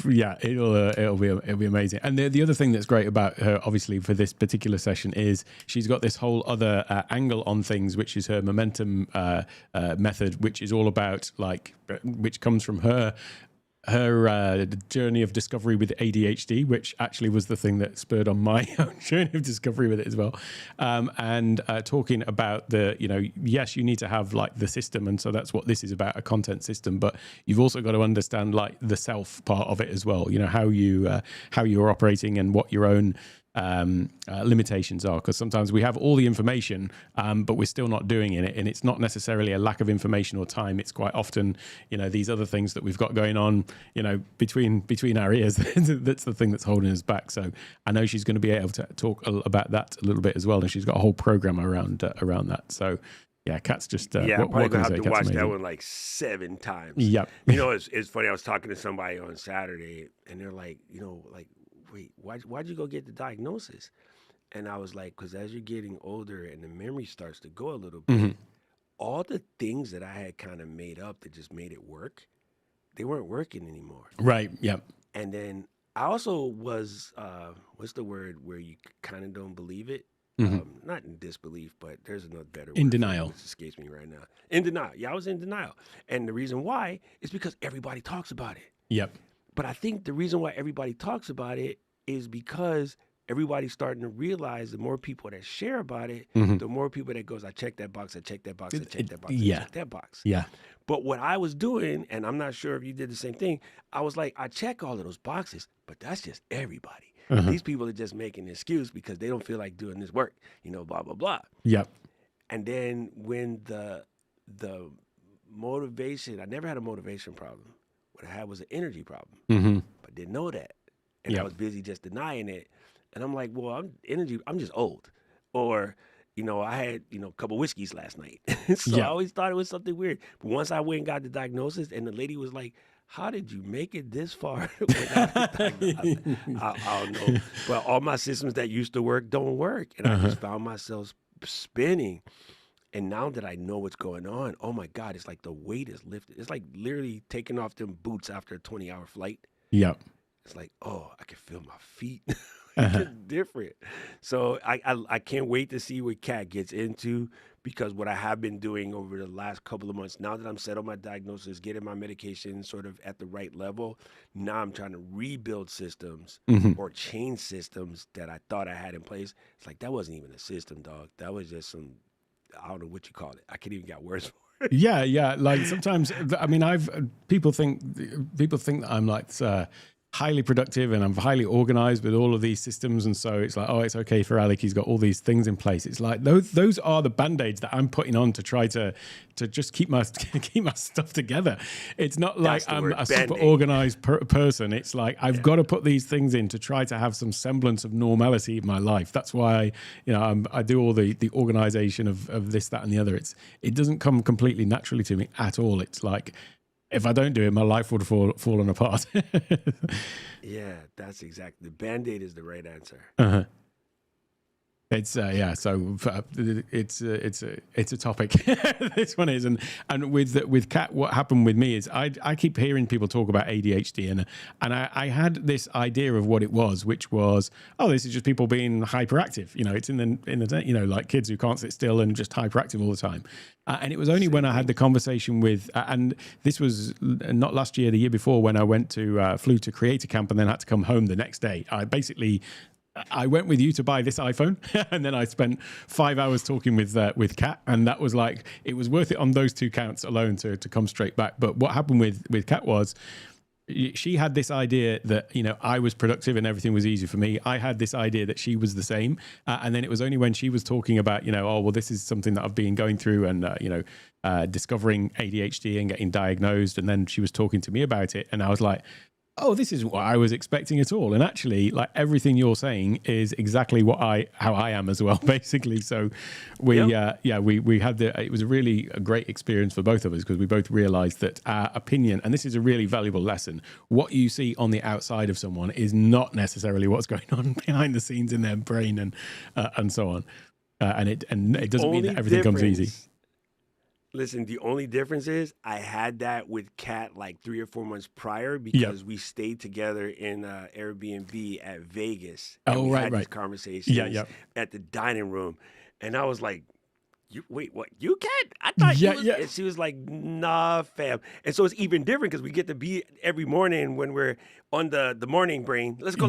Yeah, it'll be amazing. And the other thing that's great about her, obviously, for this particular session is she's got this whole other angle on things, which is her momentum method, which is all about, like, which comes from her journey of discovery with ADHD, which actually was the thing that spurred on my own journey of discovery with it as well. And talking about yes, you need to have like the system. And so that's what this is about, a content system, but you've also got to understand like the self part of it as well. You know, how you're operating and what your own limitations are, because sometimes we have all the information, but we're still not doing it, and it's not necessarily a lack of information or time. It's quite often, you know, these other things that we've got going on, you know, between our ears. That's the thing that's holding us back. So I know she's going to be able to talk about that a little bit as well, and she's got a whole program around that. So yeah, Kat's just I'm probably gonna have to watch that one like 7 times. Yep. You know, it's funny. I was talking to somebody on Saturday, and they're like, you know, like, wait, why'd you go get the diagnosis? And I was like, because as you're getting older and the memory starts to go a little bit, all the things that I had kind of made up that just made it work, they weren't working anymore. Right, yep. And then I also was, what's the word where you kind of don't believe it? Not in disbelief, but there's another better word. In denial. Which escapes me right now. In denial. Yeah, I was in denial. And the reason why is because everybody talks about it. Yep. But I think the reason why everybody talks about it is because everybody's starting to realize the more people that share about it, the more people that goes, I check that box, I check that box, I check that box, I check that box. Yeah. But what I was doing, and I'm not sure if you did the same thing, I was like, I check all of those boxes, but that's just everybody. These people are just making an excuse because they don't feel like doing this work, you know, blah, blah, blah. Yep. And then when the motivation, I never had a motivation problem. What I had was an energy problem, but didn't know that. And I was busy just denying it. And I'm like, well, I'm just old. Or, you know, I had, you know, a couple whiskeys last night. So I always thought it was something weird. But once I went and got the diagnosis, and the lady was like, how did you make it this far without the diagnosis? I don't know. But all my systems that used to work don't work. And I just found myself spinning. And now that I know what's going on, oh my God, it's like the weight is lifted. It's like literally taking off them boots after a 20-hour flight. Yep. It's like, oh, I can feel my feet. It's different. So I can't wait to see what Kat gets into, because what I have been doing over the last couple of months, now that I'm set on my diagnosis, getting my medication sort of at the right level, now I'm trying to rebuild systems or change systems that I thought I had in place. It's like, that wasn't even a system, dog. That was just some, I don't know what you call it. I can't even get words for it. Yeah. Like sometimes, I mean, people think that I'm like highly productive and I'm highly organized with all of these systems. And so it's like, oh, it's okay for Alec. He's got all these things in place. It's like those are the band-aids that I'm putting on to try to just keep my keep my stuff together. It's not like I'm a super organized person. It's like I've got to put these things in to try to have some semblance of normality in my life. That's why I do all the organization of this, that, and the other. It doesn't come completely naturally to me at all. It's like, if I don't do it, my life would have fallen apart. Yeah, that's exactly. The Band-Aid is the right answer. Uh-huh. It's so it's a topic. This one is, and with Kat, what happened with me is I keep hearing people talk about ADHD, and I had this idea of what it was, which was, oh, this is just people being hyperactive. It's in the like kids who can't sit still and just hyperactive all the time. And it was only when I had the conversation with, and this was not last year, the year before, when I flew to Creator Camp and then had to come home the next day. I went with you to buy this iPhone, and then I spent 5 hours talking with Kat, and that was like, it was worth it on those two counts alone to come straight back. But what happened with Kat was, she had this idea that I was productive and everything was easy for me. I had this idea that she was the same, and then it was only when she was talking about oh, well, this is something that I've been going through, and discovering ADHD and getting diagnosed, and then she was talking to me about it, and I was like, oh, this is what I was expecting at all. And actually, like, everything you're saying is exactly how I am as well, basically. So we had it was really a great experience for both of us, because we both realized that our opinion, and this is a really valuable lesson, what you see on the outside of someone is not necessarily what's going on behind the scenes in their brain, and so on. And it doesn't mean that everything comes easy. Listen, the only difference is I had that with Kat like 3 or 4 months prior, because we stayed together in Airbnb at Vegas. And we had these conversations at the dining room. And I was like, wait, what? You Kat? I thought you was... And she was like, nah, fam. And so it's even different, because we get to be every morning when we're on the morning brain. Let's go.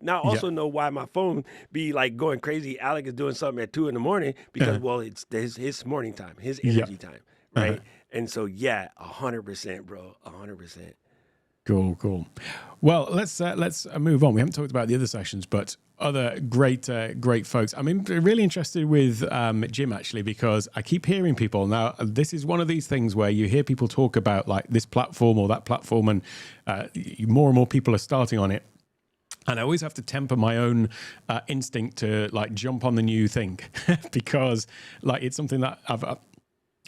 Now I also know why my phone be like going crazy. Alec is doing something at 2 a.m, because well, it's his morning time, his energy time, right? And so 100%, bro, 100%. Cool. Well, let's move on. We haven't talked about the other sessions, but other great folks. I'm really interested with Jim, actually, because I keep hearing people now. This is one of these things where you hear people talk about like this platform or that platform, and more and more people are starting on it. And I always have to temper my own instinct to like jump on the new thing, because like it's something that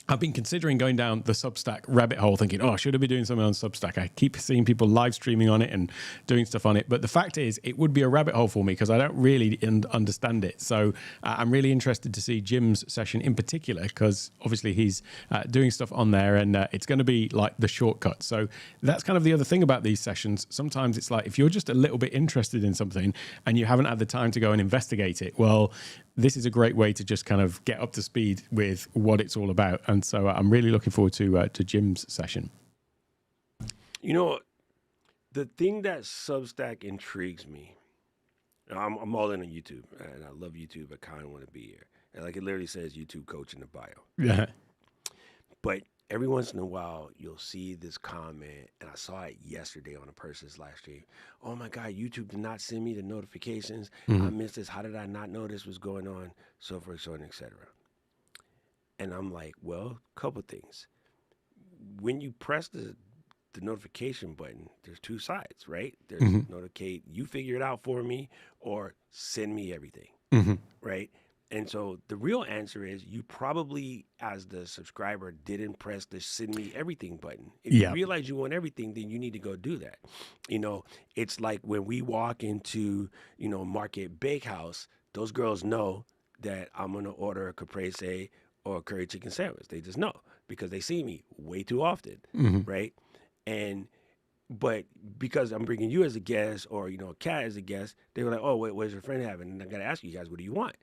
I've been considering going down the Substack rabbit hole, thinking, oh, should I be doing something on Substack? I keep seeing people live streaming on it and doing stuff on it. But the fact is, it would be a rabbit hole for me, because I don't really understand it. So I'm really interested to see Jim's session in particular, because obviously he's doing stuff on there, and it's going to be like the shortcut. So that's kind of the other thing about these sessions. Sometimes it's like, if you're just a little bit interested in something and you haven't had the time to go and investigate it, well, this is a great way to just kind of get up to speed with what it's all about. And so I'm really looking forward to Jim's session. The thing that Substack intrigues me, I'm all in on YouTube, and I love YouTube. I kind of want to be here. And like, it literally says YouTube coach in the bio. Yeah. But every once in a while, you'll see this comment, and I saw it yesterday on a person's live stream. Oh my God, YouTube did not send me the notifications. I missed this. How did I not know this was going on? So forth, so on, et cetera. And I'm like, well, couple things. When you press the notification button, there's two sides, right? There's notificate, you figure it out for me, or send me everything, right? And so the real answer is, you probably, as the subscriber, didn't press the send me everything button. If you realize you want everything, then you need to go do that. It's like when we walk into, Market Bakehouse, those girls know that I'm going to order a caprese or a curry chicken sandwich. They just know, because they see me way too often, right? But because I'm bringing you as a guest, or, Kat as a guest, they were like, oh, wait, what's your friend having? And I got to ask you guys, what do you want?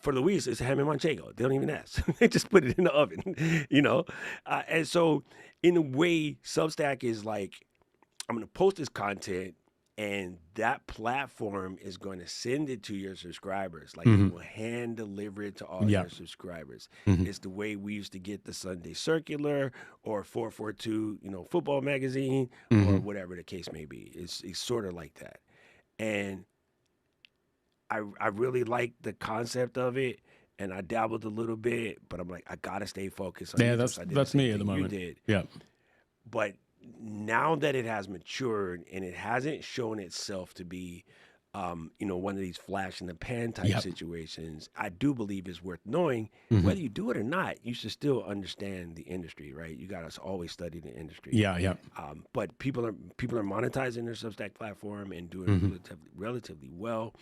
For Luis, it's ham and manchego. They don't even ask. They just put it in the oven, And so, in a way, Substack is like, I'm going to post this content, And that platform is going to send it to your subscribers. Like Mm-hmm. it will hand deliver it to all Yeah. your subscribers. Mm-hmm. It's the way we used to get the Sunday Circular or 442, football magazine or Mm-hmm. whatever the case may be. It's sort of like that. And I really like the concept of it. And I dabbled a little bit, but I'm like, I gotta stay focused on Yeah, YouTube. So I did the that's same me at the thing you moment. did. Yeah. But now that it has matured and it hasn't shown itself to be, one of these flash in the pan type Yep. situations, I do believe it's worth knowing. Mm-hmm. Whether you do it or not, you should still understand the industry, right? You got to always study the industry. Yeah, yeah. But people are monetizing their Substack platform and doing Mm-hmm. relatively well.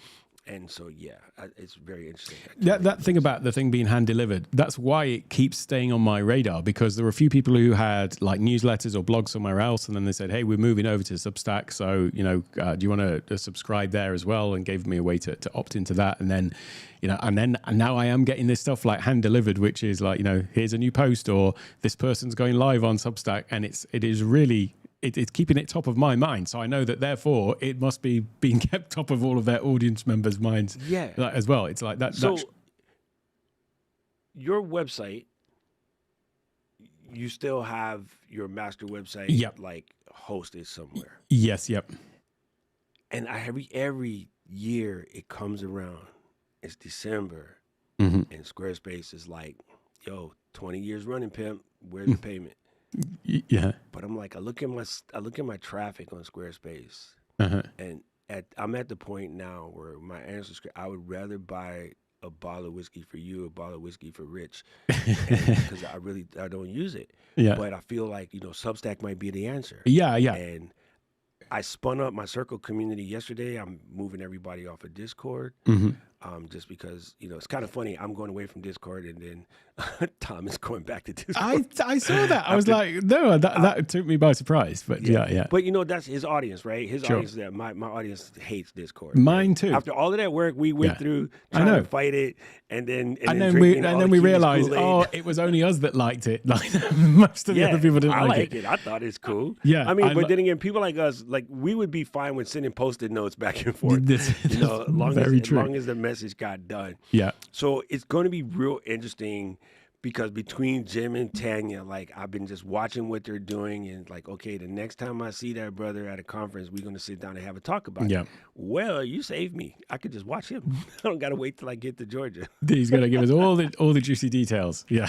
And so, yeah, it's very interesting. That thing about the thing being hand delivered, that's why it keeps staying on my radar, because there were a few people who had like newsletters or blogs somewhere else, and then they said, hey, we're moving over to Substack, so do you want to subscribe there as well, and gave me a way to opt into that. And then and now I am getting this stuff like hand delivered, which is like, here's a new post, or this person's going live on Substack, and it is really, it's keeping it top of my mind. So I know that therefore it must be being kept top of all of their audience members' minds as well. It's like that. So your website, you still have your master website like hosted somewhere. Yes, yep. And every year it comes around, it's December, Mm-hmm. and Squarespace is like, yo, 20 years running, pimp, where's the payment? Yeah. But I'm like, I look at my traffic on Squarespace, and I'm at the point now where my answer is, I would rather buy a bottle of whiskey for you, a bottle of whiskey for Rich, because I don't use it. Yeah. But I feel like Substack might be the answer. Yeah, yeah. And I spun up my Circle community yesterday. I'm moving everybody off of Discord. Just because it's kind of funny. I'm going away from Discord, and then Tom is going back to Discord. I saw that. I was like, no, that took me by surprise. But yeah. But that's his audience, right? His audience. That my audience hates Discord. Mine right? too. After all of that work we went through trying to fight it, and then we realized, it was only us that liked it. Like most of the other people didn't like it. I thought it's cool. Yeah, I mean, but then again, people like us, like we would be fine with sending Post-it notes back and forth. As long as the message got done. Yeah. So it's going to be real interesting, because between Jim and Tanya, like I've been just watching what they're doing, and like, okay, the next time I see that brother at a conference, we're going to sit down and have a talk about it. Well, you saved me. I could just watch him. I don't got to wait till I get to Georgia. He's going to give us all the juicy details. Yeah.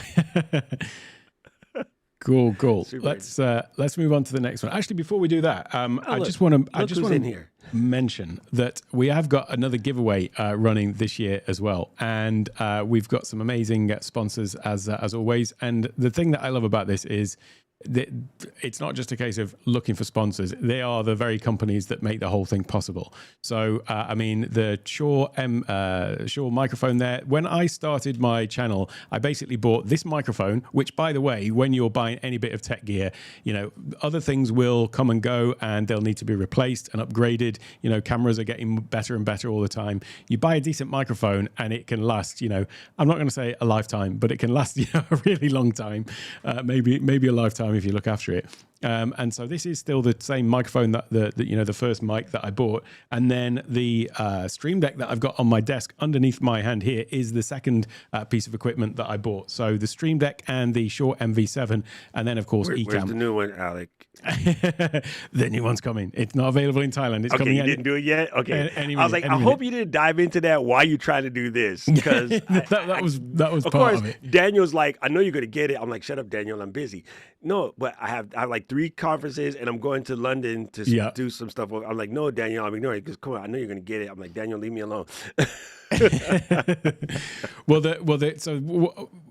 Cool. Let's move on to the next one. Actually, before we do that, I just want to mention that we have got another giveaway running this year as well, and we've got some amazing sponsors as always. And the thing that I love about this is that it's not just a case of looking for sponsors. They are the very companies that make the whole thing possible. So, I mean, the Shure microphone there, when I started my channel, I basically bought this microphone, which, by the way, when you're buying any bit of tech gear, other things will come and go, and they'll need to be replaced and upgraded. Cameras are getting better and better all the time. You buy a decent microphone and it can last, I'm not going to say a lifetime, but it can last a really long time, maybe a lifetime if you look after it. And so this is still the same microphone that the first mic that I bought. And then the Stream Deck that I've got on my desk underneath my hand here is the second piece of equipment that I bought. So the Stream Deck and the Shure MV7, and then of course Ecamm. Where's the new one, Alec? The new one's coming. It's not available in Thailand. It's coming. You didn't do it yet? Okay. I was like, I hope you didn't dive into that while you try to do this, because that was of part course, of it. Daniel's like, I know you're gonna get it. I'm like, shut up, Daniel. I'm busy. No, but I have like 3 conferences, and I'm going to London to do some stuff. I'm like, no, Daniel, I'm ignoring it, because come on, I know you're gonna get it. I'm like, Daniel, leave me alone.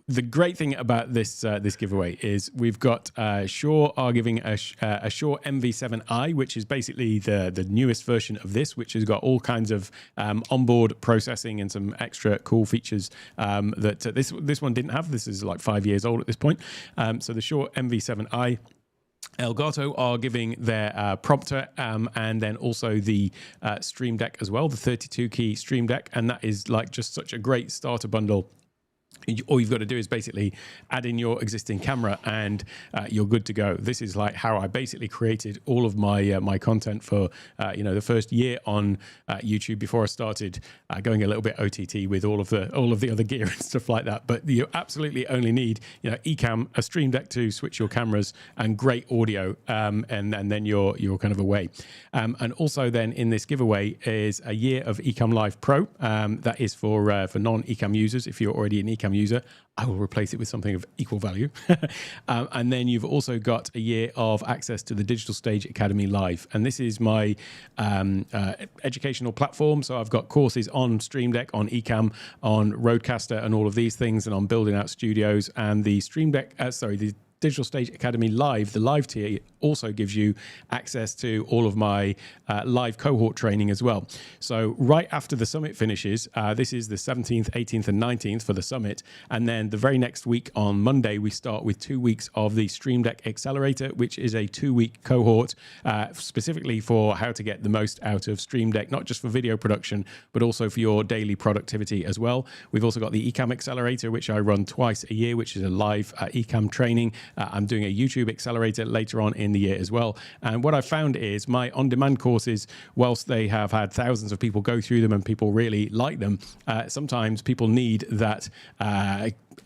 The great thing about this giveaway is we've got Shure are giving a Shure MV7i, which is basically the newest version of this, which has got all kinds of onboard processing and some extra cool features that this one didn't have. This is like 5 years old at this point. So the Shure MV7i. Elgato are giving their prompter and then also the Stream Deck as well, the 32-key Stream Deck, and that is like just such a great starter bundle All you've got to do is basically add in your existing camera and you're good to go. This is like how I basically created all of my my content for the first year on YouTube before I started going a little bit OTT with all of the other gear and stuff like that. But you absolutely only need Ecamm, a Stream Deck to switch your cameras, and great audio, and then you're kind of away. And also then in this giveaway is a year of Ecamm Live Pro. That is for non-Ecamm users. If you're already an Ecamm user, I will replace it with something of equal value. And then you've also got a year of access to the Digital Stage Academy Live. And this is my educational platform. So I've got courses on Stream Deck, on Ecamm, on Rodecaster, and all of these things, and on building out studios. And the the Digital Stage Academy Live, the live tier, also gives you access to all of my live cohort training as well. So right after the summit finishes, this is the 17th, 18th, and 19th for the summit. And then the very next week on Monday, we start with 2 weeks of the Stream Deck Accelerator, which is a 2-week cohort specifically for how to get the most out of Stream Deck, not just for video production, but also for your daily productivity as well. We've also got the Ecamm Accelerator, which I run twice a year, which is a live Ecamm training. I'm doing a YouTube accelerator later on in the year as well. And what I found is my on-demand courses, whilst they have had thousands of people go through them and people really like them, sometimes people need that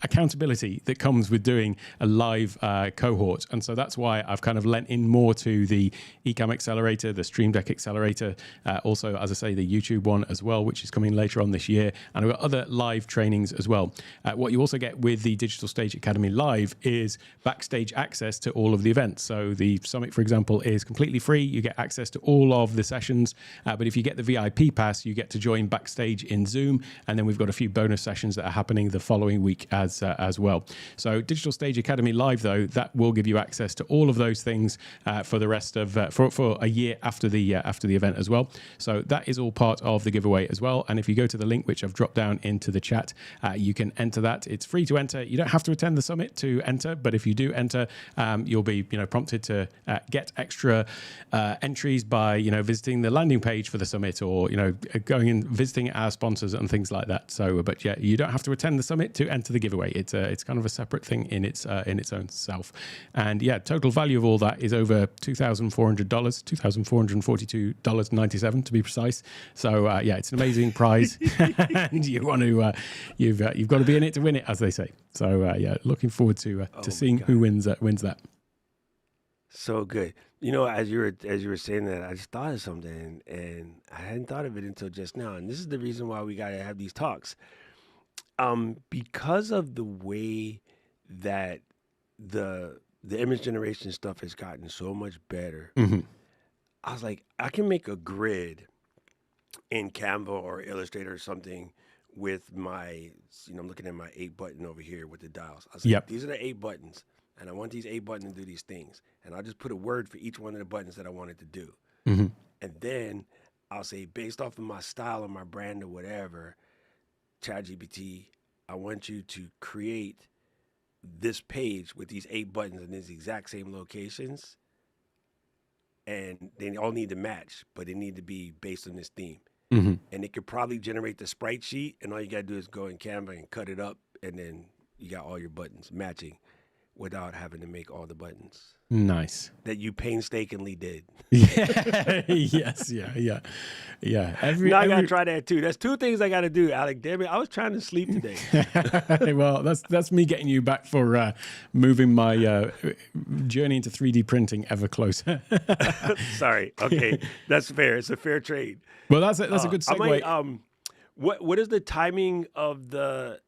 accountability that comes with doing a live cohort. And so that's why I've kind of lent in more to the Ecamm Accelerator, the Stream Deck Accelerator, also, as I say, the YouTube one as well, which is coming later on this year. And I've got other live trainings as well. What you also get with the Digital Stage Academy Live is backstage access to all of the events. So the summit, for example, is completely free. You get access to all of the sessions. But if you get the VIP pass, you get to join backstage in Zoom. And then we've got a few bonus sessions that are happening the following week as well. So Digital Stage Academy Live, though, that will give you access to all of those things for the rest of for a year after the event as well. So that is all part of the giveaway as well. And if you go to the link which I've dropped down into the chat, you can enter that. It's free to enter. You don't have to attend the summit to enter, but if you do enter, you'll be prompted to get extra entries by visiting the landing page for the summit, or going and visiting our sponsors and things like that. So, but yeah, you don't have to attend the summit to enter the giveaway. It's kind of a separate thing in its own self. And yeah, total value of all that is over $2,400, $2,442.97 to be precise. So yeah, it's an amazing prize, and you want to you've got to be in it to win it, as they say. So yeah, looking forward to seeing who wins that. So good. As you were saying that, I just thought of something, and I hadn't thought of it until just now. And this is the reason why we got to have these talks. Because of the way that the image generation stuff has gotten so much better, I was like, I can make a grid in Canva or Illustrator or something with my, I'm looking at my 8 button over here with the dials. I was like, these are the 8 buttons, and I want these 8 buttons to do these things. And I'll just put a word for each one of the buttons that I want it to do. And then I'll say, based off of my style or my brand or whatever, ChatGPT, I want you to create this page with these 8 buttons in these exact same locations. And they all need to match, but they need to be based on this theme. And it could probably generate the sprite sheet, and all you got to do is go in Canva and cut it up, and then you got all your buttons matching without having to make all the buttons. Nice. That you painstakingly did. Yeah. Yes. Yeah. Now I got to try that too. That's 2 things I got to do, Alec. Damn it, I was trying to sleep today. Well, that's me getting you back for moving my journey into 3D printing ever closer. Sorry. Okay, that's fair. It's a fair trade. Well, that's a good segue. What is the timing of the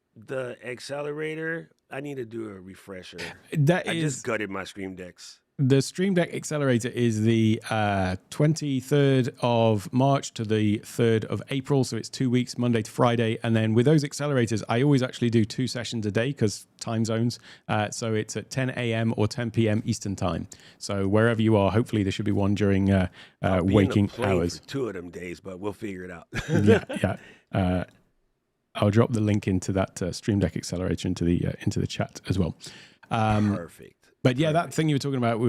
accelerator? I need to do a refresher. I just gutted my Stream Decks. The Stream Deck Accelerator is the 23rd of March to the 3rd of April. So it's 2 weeks, Monday to Friday. And then with those accelerators, I always actually do 2 sessions a day because time zones. So it's at 10 a.m. or 10 p.m. Eastern time. So wherever you are, hopefully there should be one during waking hours. For 2 of them days, but we'll figure it out. Yeah. I'll drop the link into that Stream Deck Accelerator into the chat as well. Perfect. But yeah, that thing you were talking about,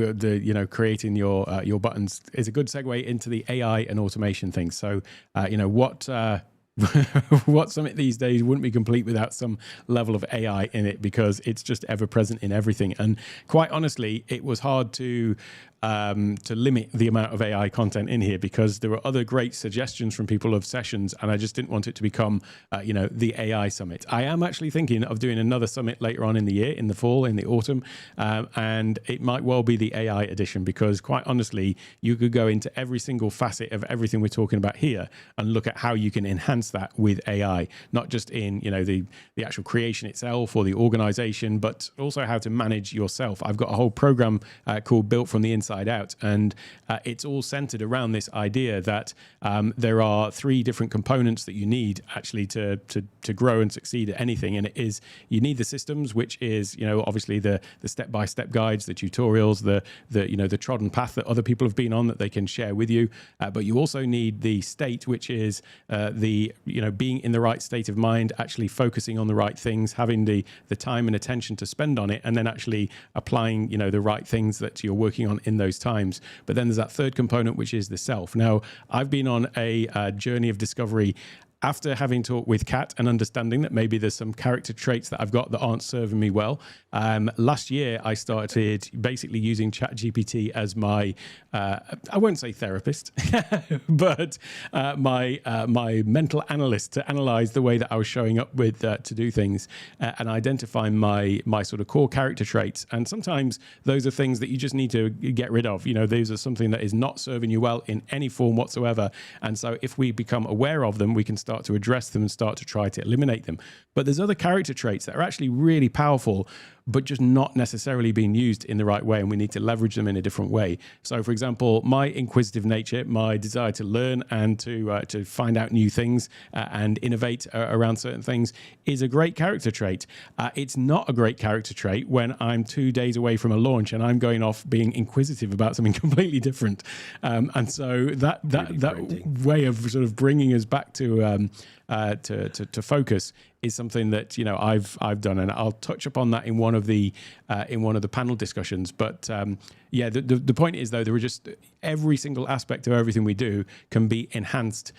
creating your buttons, is a good segue into the AI and automation thing. So, what what summit these days wouldn't be complete without some level of AI in it, because it's just ever present in everything. And quite honestly, it was hard to limit the amount of AI content in here, because there were other great suggestions from people of sessions, and I just didn't want it to become, the AI summit. I am actually thinking of doing another summit later on in the year, in the fall, in the autumn, and it might well be the AI edition, because quite honestly, you could go into every single facet of everything we're talking about here and look at how you can enhance that with AI, not just in the actual creation itself or the organization, but also how to manage yourself. I've got a whole program called Built from the Inside Out, and it's all centered around this idea that there are 3 different components that you need actually to grow and succeed at anything. And it is, you need the systems, which is obviously the step-by-step guides, the tutorials, the trodden path that other people have been on that they can share with you, but you also need the state, which is being in the right state of mind, actually focusing on the right things, having the time and attention to spend on it, and then actually applying the right things that you're working on in those times. But then there's that third component, which is the self. Now, I've been on a journey of discovery after having talked with Kat and understanding that maybe there's some character traits that I've got that aren't serving me well. Last year, I started basically using ChatGPT as my, I won't say therapist, but my mental analyst, to analyze the way that I was showing up with to do things and identify my sort of core character traits. And sometimes those are things that you just need to get rid of. Those are something that is not serving you well in any form whatsoever. And so if we become aware of them, we can start to address them and start to try to eliminate them. But there's other character traits that are actually really powerful, but just not necessarily being used in the right way, and we need to leverage them in a different way. So, for example, my inquisitive nature, my desire to learn and to find out new things and innovate around certain things is a great character trait. It's not a great character trait when I'm 2 days away from a launch and I'm going off being inquisitive about something completely different. And so that way of sort of bringing us back to focus is something that I've done, and I'll touch upon that in one of the panel discussions. But the point is, though, there are just every single aspect of everything we do can be enhanced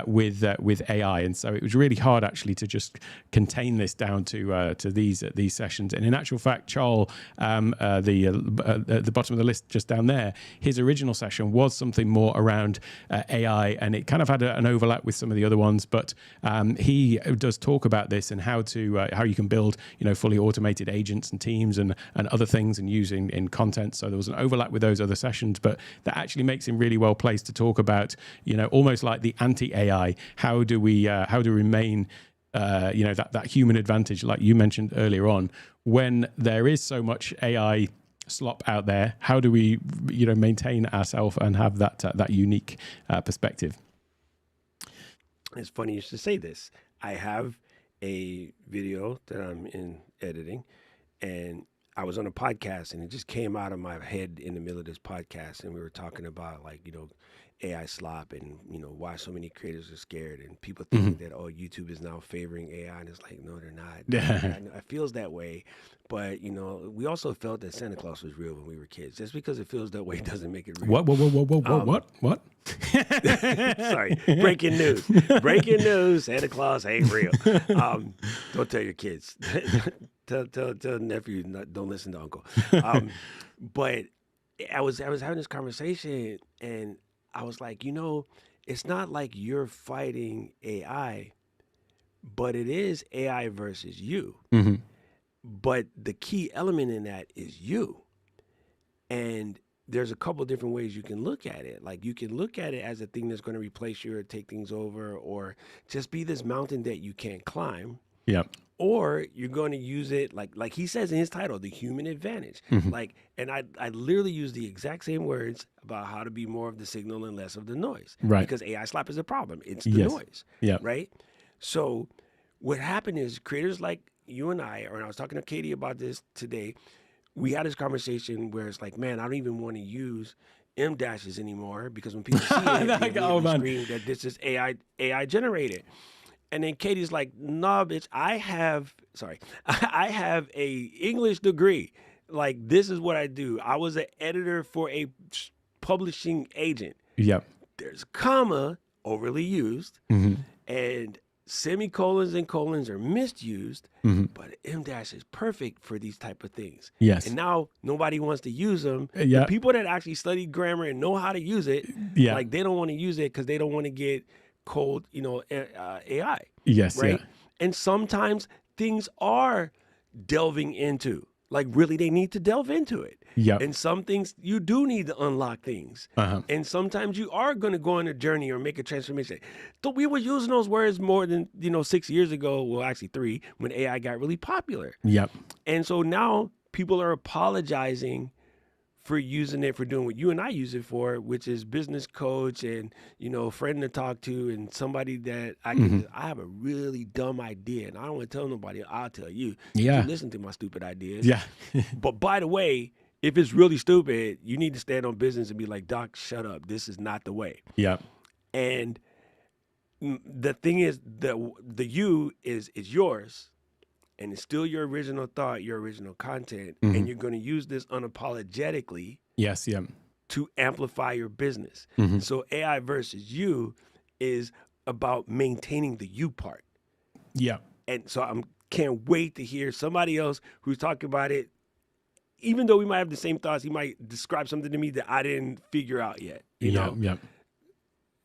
with AI, and so it was really hard actually to just contain this down to these sessions. And in actual fact, Charles, at the bottom of the list just down there, his original session was something more around AI, and it kind of had an overlap with some of the other ones. But he does talk about this and how you can build fully automated agents and teams and other things and using in content. So there was an overlap with those other sessions, but that actually makes him really well placed to talk about almost like the anti-AI. How do we remain that human advantage, like you mentioned earlier on, when there is so much AI slop out there? How do we maintain ourselves and have that unique perspective? It's funny you should say this. I have a video that I'm in editing, and I was on a podcast, and it just came out of my head in the middle of this podcast, and we were talking about AI slop and why so many creators are scared, and people thinking that YouTube is now favoring AI, and it's like, no, they're not. It feels that way, but we also felt that Santa Claus was real when we were kids. Just because it feels that way doesn't make it real. What? Sorry, breaking news. Santa Claus ain't real. Don't tell your kids. tell nephew, don't listen to uncle. But I was having this conversation, and I was like, it's not like you're fighting AI, but it is AI versus you. Mm-hmm. But the key element in that is you. And there's a couple different ways you can look at it. Like, you can look at it as a thing that's going to replace you or take things over, or just be this mountain that you can't climb. Yeah. Or you're going to use it like he says in his title, the human advantage. Mm-hmm. And I literally use the exact same words about how to be more of the signal and less of the noise. Right. Because AI slap is a problem. It's the noise. Yeah. Right. So what happened is, creators like you and I was talking to Katie about this today. We had this conversation where it's like, man, I don't even want to use M dashes anymore, because when people see it, they scream that this is AI generated. And then Katie's like, "No, bitch, I have a English degree. Like, this is what I do. I was an editor for a publishing agent." Yep. There's comma overly used. Mm-hmm. And semicolons and colons are misused, but M dash is perfect for these type of things. Yes. And now nobody wants to use them. Yeah. The people that actually study grammar and know how to use it, Yeah. like they don't want to use it because they don't want to get cold, AI. Yes. Right. Yeah. And sometimes things are delving into, like really they need to delve into it. Yep. And some things you do need to unlock things. And sometimes you are going to go on a journey or make a transformation. So we were using those words more than 6 years ago. Well, actually 3, when AI got really popular. Yep. And so now people are apologizing for using it, for doing what you and I use it for, which is business coach and, friend to talk to and somebody that I can, I have a really dumb idea and I don't want to tell nobody, I'll tell you. Yeah. You listen to my stupid ideas. Yeah. But by the way, if it's really stupid, you need to stand on business and be like, Doc, shut up. This is not the way. Yeah. And the thing is, the you is yours. And it's still your original thought, your original content, and you're going to use this unapologetically. Yes, yeah. To amplify your business. So AI versus you is about maintaining the you part. Yeah. And so I can't wait to hear somebody else who's talking about it. Even though we might have the same thoughts, he might describe something to me that I didn't figure out yet. You know? Yeah.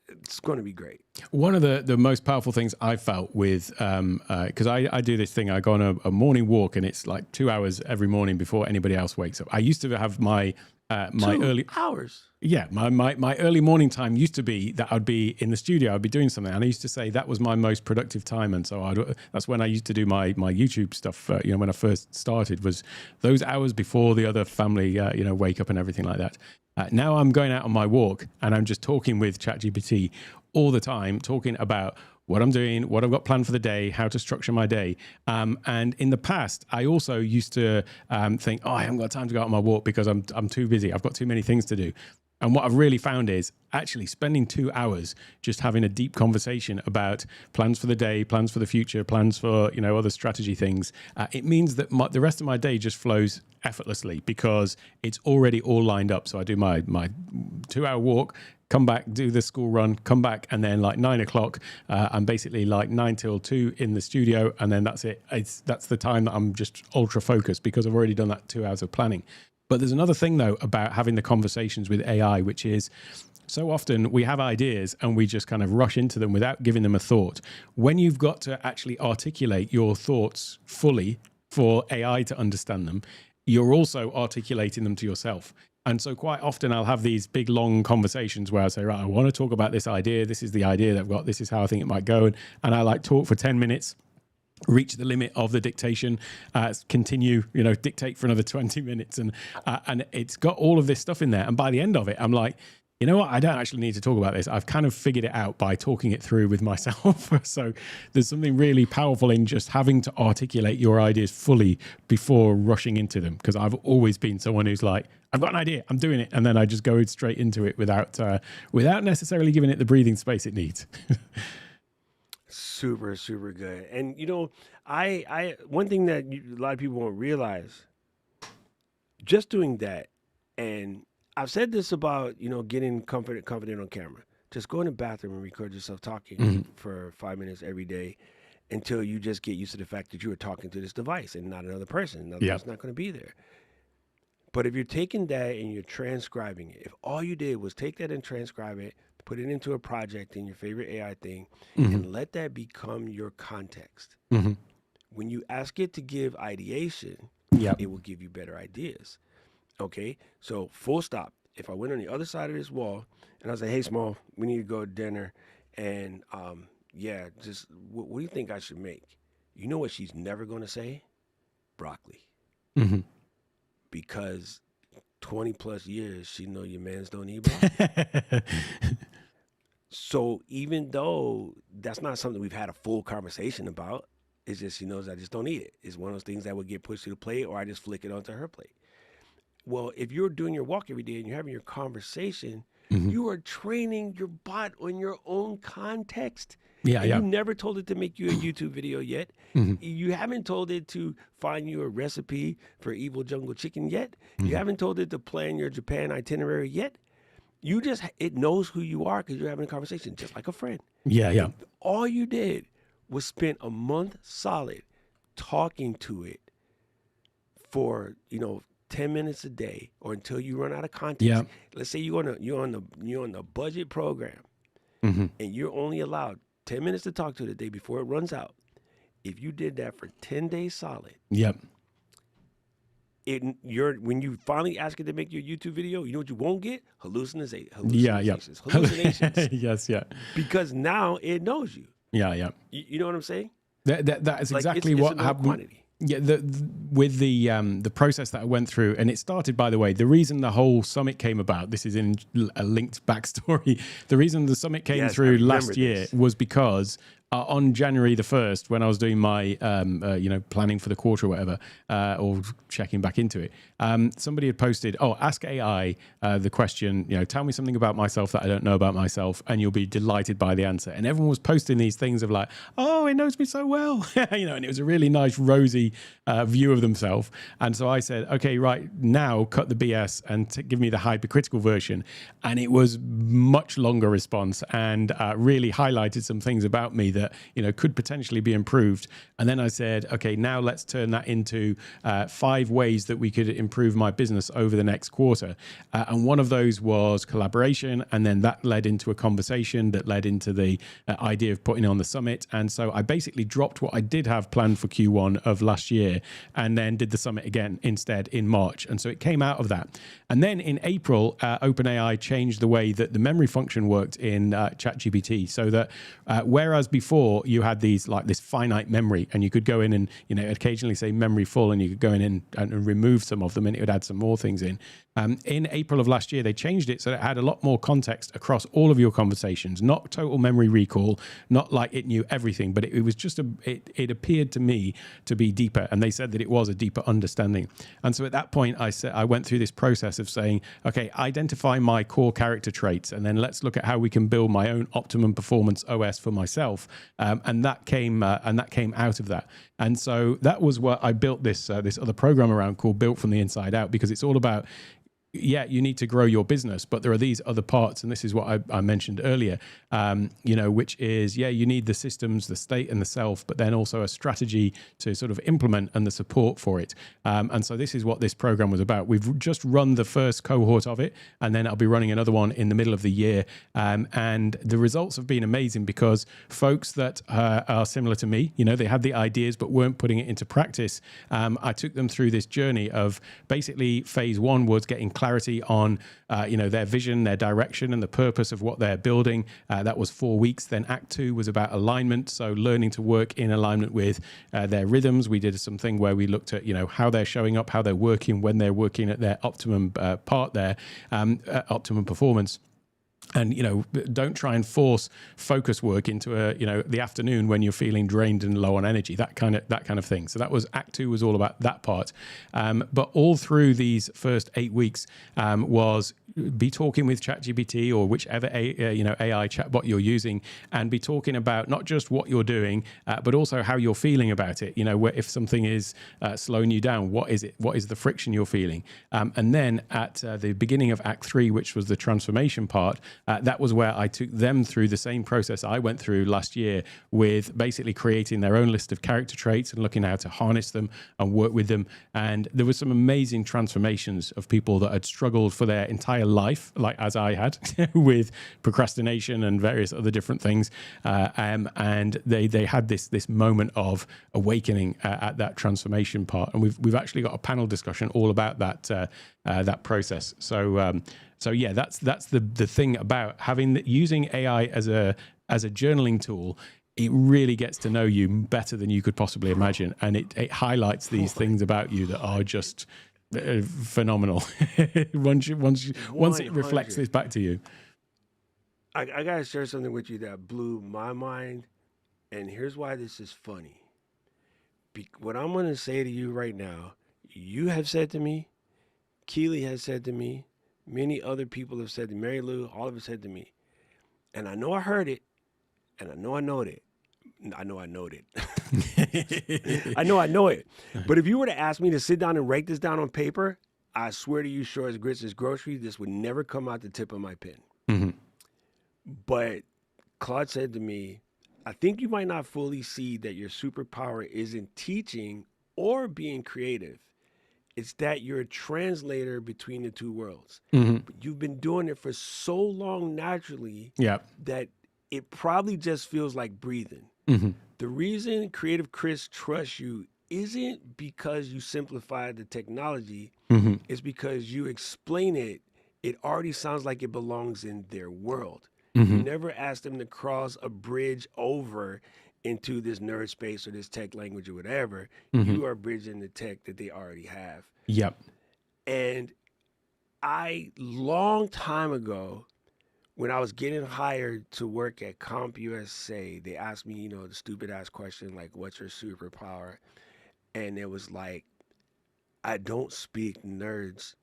It's going to be great. One of the most powerful things I felt with, because I do this thing, I go on a morning walk and it's like 2 hours every morning before anybody else wakes up. I used to have my 2 early hours. Yeah, my early morning time used to be that I'd be in the studio, I'd be doing something, and I used to say that was my most productive time, and so that's when I used to do my YouTube stuff. When I first started, was those hours before the other family, wake up and everything like that. Now I'm going out on my walk and I'm just talking with ChatGPT all the time, talking about what I'm doing, what I've got planned for the day, how to structure my day. And in the past, I also used to think, I haven't got time to go out on my walk because I'm too busy. I've got too many things to do. And what I've really found is actually spending 2 hours just having a deep conversation about plans for the day, plans for the future, plans for, other strategy things. It means that the rest of my day just flows effortlessly because it's already all lined up. So I do my 2 hour walk, come back, do the school run, come back, and then like 9 o'clock, I'm basically like 9 till 2 in the studio. And then that's it. That's the time that I'm just ultra focused because I've already done that 2 hours of planning. But there's another thing, though, about having the conversations with AI, which is so often we have ideas and we just kind of rush into them without giving them a thought. When you've got to actually articulate your thoughts fully for AI to understand them, you're also articulating them to yourself. And so quite often I'll have these big, long conversations where I say, right, I want to talk about this idea. This is the idea that I've got. This is how I think it might go. And I talk for 10 minutes. Reach the limit of the dictation, continue, dictate for another 20 minutes. And it's got all of this stuff in there. And by the end of it, I'm like, you know what? I don't actually need to talk about this. I've kind of figured it out by talking it through with myself. So there's something really powerful in just having to articulate your ideas fully before rushing into them. Because I've always been someone who's like, I've got an idea, I'm doing it. And then I just go straight into it without necessarily giving it the breathing space it needs. Super, super good. And I one thing that a lot of people won't realize, just doing that, and I've said this about getting confident on camera. Just go in the bathroom and record yourself talking for 5 minutes every day until you just get used to the fact that you are talking to this device and not another person. Another person's not going to be there. But if you're taking that and you're transcribing it, if all you did was take that and transcribe it, put it into a project in your favorite AI thing, and let that become your context. When you ask it to give ideation, it will give you better ideas. Okay? So full stop. If I went on the other side of this wall and I was like, hey, Small, we need to go to dinner, and just what do you think I should make? You know what she's never going to say? Broccoli. Because 20 plus years, she know your mans don't eat broccoli. So even though that's not something we've had a full conversation about, it's just she knows I just don't eat it. It's one of those things that would get pushed to the plate, or I just flick it onto her plate. Well, if you're doing your walk every day and you're having your conversation, you are training your bot on your own context. You never told it to make you a YouTube video yet. You haven't told it to find you a recipe for evil jungle chicken yet. You haven't told it to plan your Japan itinerary yet. it knows who you are because you're having a conversation, just like a friend. Yeah, yeah. And all you did was spend a month solid talking to it for 10 minutes a day, or until you run out of context. Yeah. Let's say you're on the budget program, Mm-hmm. and you're only allowed 10 minutes to talk to it a day before it runs out. If you did that for 10 days solid, Yep. when you finally ask it to make your YouTube video, you know what you won't get? Hallucinations. Yeah, yeah. Hallucinations. Yes, yeah. Because now it knows you. Yeah, yeah. You know what I'm saying? That is exactly it's what happened. quantity. Yeah, with the process that I went through, and it started, by the way, the reason the whole summit came about, this is in a linked backstory. The reason the summit came through last year was because on January the 1st, when I was doing my, planning for the quarter or whatever, or checking back into it, somebody had posted, ask AI the question, tell me something about myself that I don't know about myself, and you'll be delighted by the answer. And everyone was posting these things of like, oh, it knows me so well, and it was a really nice, rosy view of themselves. And so I said, okay, right, now cut the BS and give me the hypercritical version. And it was much longer response and really highlighted some things about me that could potentially be improved. And then I said, okay, now let's turn that into 5 ways that we could improve my business over the next quarter. And one of those was collaboration, and then that led into a conversation that led into the idea of putting on the summit. And so I basically dropped what I did have planned for Q1 of last year and then did the summit again instead in March. And so it came out of that. And then in April, OpenAI changed the way that the memory function worked in ChatGPT, so that whereas before you had this finite memory, and you could go in and occasionally say memory full, and you could go in and remove some of them, and it would add some more things in. In April of last year, they changed it so that it had a lot more context across all of your conversations, not total memory recall, not like it knew everything, but it was just it appeared to me to be deeper. And they said that it was a deeper understanding. And so at that point, I went through this process of saying, okay, identify my core character traits, and then let's look at how we can build my own optimum performance OS for myself. And that came out of that. And so that was what I built this other program around, called Built from the Inside Out, because it's all about, you need to grow your business, but there are these other parts, and this is what I mentioned earlier, which is, you need the systems, the state and the self, but then also a strategy to sort of implement and the support for it. And so this is what this program was about. We've just run the first cohort of it, and then I'll be running another one in the middle of the year. And the results have been amazing, because folks that are similar to me, they had the ideas but weren't putting it into practice. I took them through this journey of basically phase 1 was getting clarity on their vision, their direction, and the purpose of what they're building. That was 4 weeks. Then Act 2 was about alignment, so learning to work in alignment with their rhythms. We did something where we looked at how they're showing up, how they're working, when they're working at their optimum part there, optimum performance. And don't try and force focus work into the afternoon when you're feeling drained and low on energy. That kind of thing. So that was Act 2 was all about that part. But all through these first 8 weeks was be talking with ChatGPT or whichever AI chatbot you're using, and be talking about not just what you're doing, but also how you're feeling about it. Where if something is slowing you down, what is it? What is the friction you're feeling? And then at the beginning of Act 3, which was the transformation part, that was where I took them through the same process I went through last year, with basically creating their own list of character traits and looking how to harness them and work with them. And there were some amazing transformations of people that had struggled for their entire life, like as I had, with procrastination and various other different things. And they had this moment of awakening at that transformation part. And we've actually got a panel discussion all about that process. So yeah, that's the thing about using AI as a journaling tool. It really gets to know you better than you could possibly imagine, and it highlights these things about you that are just phenomenal. once it reflects this back to you. I gotta share something with you that blew my mind, and here's why this is funny. What I'm gonna say to you right now, you have said to me, Keely has said to me, many other people have said to Mary Lou, all of us said to me, and I know I heard it, and I know I know it. I know it. I know it. But if you were to ask me to sit down and write this down on paper, I swear to you, sure as grits is grocery, this would never come out the tip of my pen. Mm-hmm. But Claude said to me, I think you might not fully see that your superpower isn't teaching or being creative. It's that you're a translator between the two worlds. Mm-hmm. But you've been doing it for so long naturally Yeah. that it probably just feels like breathing. Mm-hmm. The reason Creative Chris trusts you isn't because you simplified the technology, Mm-hmm. it's because you explain it. It already sounds like it belongs in their world. Mm-hmm. You never asked them to cross a bridge over into this nerd space or this tech language or whatever. Mm-hmm. You are bridging the tech that they already have. Yep. And long time ago, when I was getting hired to work at CompUSA, they asked me, the stupid ass question, like, what's your superpower? And it was like, I don't speak nerds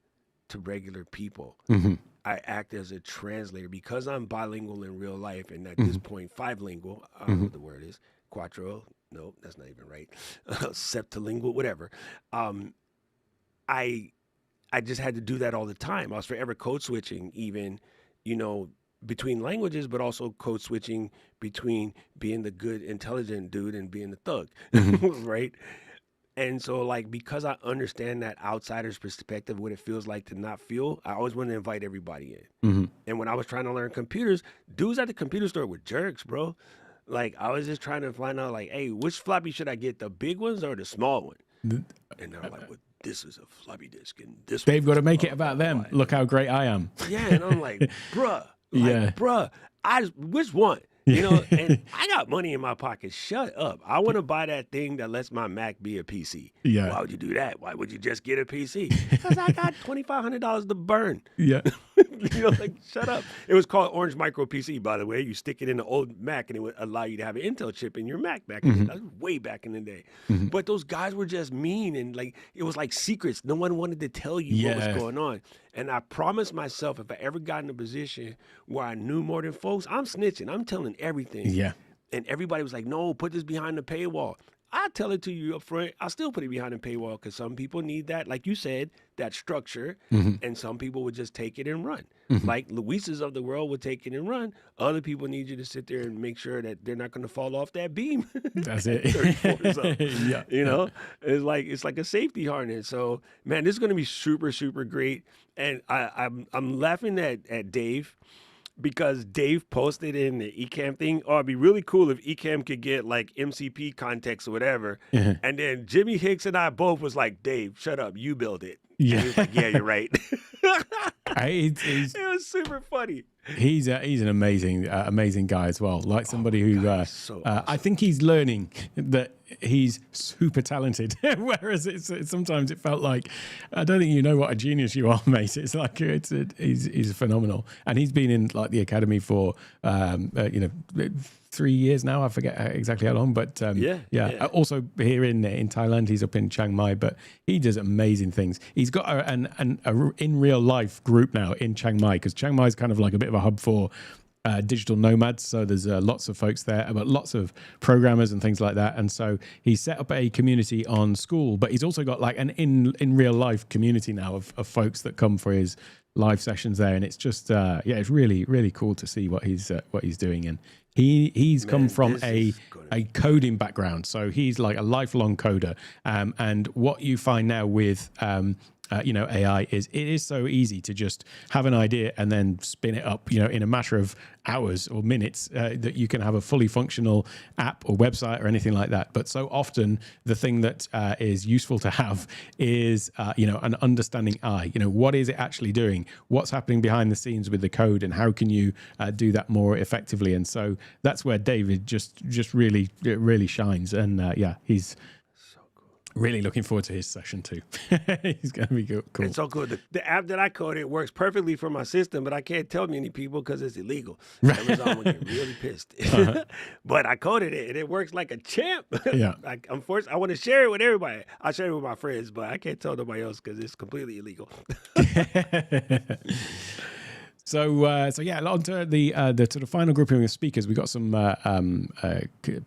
to regular people. Mm-hmm. I act as a translator because I'm bilingual in real life, and at this point, five-lingual, I don't know what the word is, quattro, no, that's not even right, septilingual, whatever. I just had to do that all the time. I was forever code switching, even, between languages, but also code switching between being the good, intelligent dude and being the thug, right? And so, like, because I understand that outsider's perspective, what it feels like to not feel, I always want to invite everybody in. Mm-hmm. And when I was trying to learn computers, dudes at the computer store were jerks, bro. Like, I was just trying to find out, like, hey, which floppy should I get, the big ones or the small one? And they're like, well, this is a floppy disk, and this They've got to make it about them. Look how great I am. Yeah, and I'm like, bruh, which one? And I got money in my pocket. Shut up. I want to buy that thing that lets my Mac be a PC. Yeah. Why would you do that? Why would you just get a PC? Because I got $2,500 to burn. Yeah. Shut up. It was called Orange Micro PC, by the way. You stick it in the old Mac, and it would allow you to have an Intel chip in your Mac back in the day. That was way back in the day. But those guys were just mean, and like it was like secrets. No one wanted to tell you what was going on. And I promised myself if I ever got in a position where I knew more than folks, I'm snitching. I'm telling everything. Yeah. And everybody was like, no, put this behind the paywall. I tell it to you up front. I still put it behind the paywall because some people need that, like you said, that structure. And some people would just take it and run. Like Luis's of the world would take it and run. Other people need you to sit there and make sure that they're not going to fall off that beam. That's it. 30 floors up. Yeah. It's like a safety harness. So man, this is going to be super, super great. And I'm laughing at Dave, because Dave posted in the Ecamm thing, it'd be really cool if Ecamm could get like MCP context or whatever. And then Jimmy Hicks and I both was like, Dave, shut up, you build it. Yeah. And he was like, yeah, you're right. It was super funny. He's an amazing guy as well. Like somebody who so awesome. I think he's learning that he's super talented. Whereas sometimes it felt like, I don't think you know what a genius you are, mate. It's like he's phenomenal, and he's been in like the academy for 3 years now. I forget exactly how long, but yeah. Also here in Thailand, he's up in Chiang Mai, but he does amazing things. He's got a in real life group now in Chiang Mai, because Chiang Mai is kind of like a bit of a hub for digital nomads. So there's lots of folks there, but lots of programmers and things like that. And so he set up a community on School, but he's also got like an in real life community now of folks that come for his live sessions there. And it's just it's really, really cool to see what he's doing. And he's come from a coding background, so he's like a lifelong coder. And what you find now with AI is it is so easy to just have an idea and then spin it up, in a matter of hours or minutes, that you can have a fully functional app or website or anything like that. But so often the thing that is useful to have is, an understanding eye. What is it actually doing? What's happening behind the scenes with the code, and how can you do that more effectively? And so that's where David just really shines. And he's really looking forward to his session too. He's going to be cool. It's so cool. The app that I coded works perfectly for my system, but I can't tell many people because it's illegal. Amazon will get really pissed. But I coded it, and it works like a champ. Yeah. I want to share it with everybody. I share it with my friends, but I can't tell nobody else because it's completely illegal. So yeah, on to the sort of final grouping of speakers. We've got some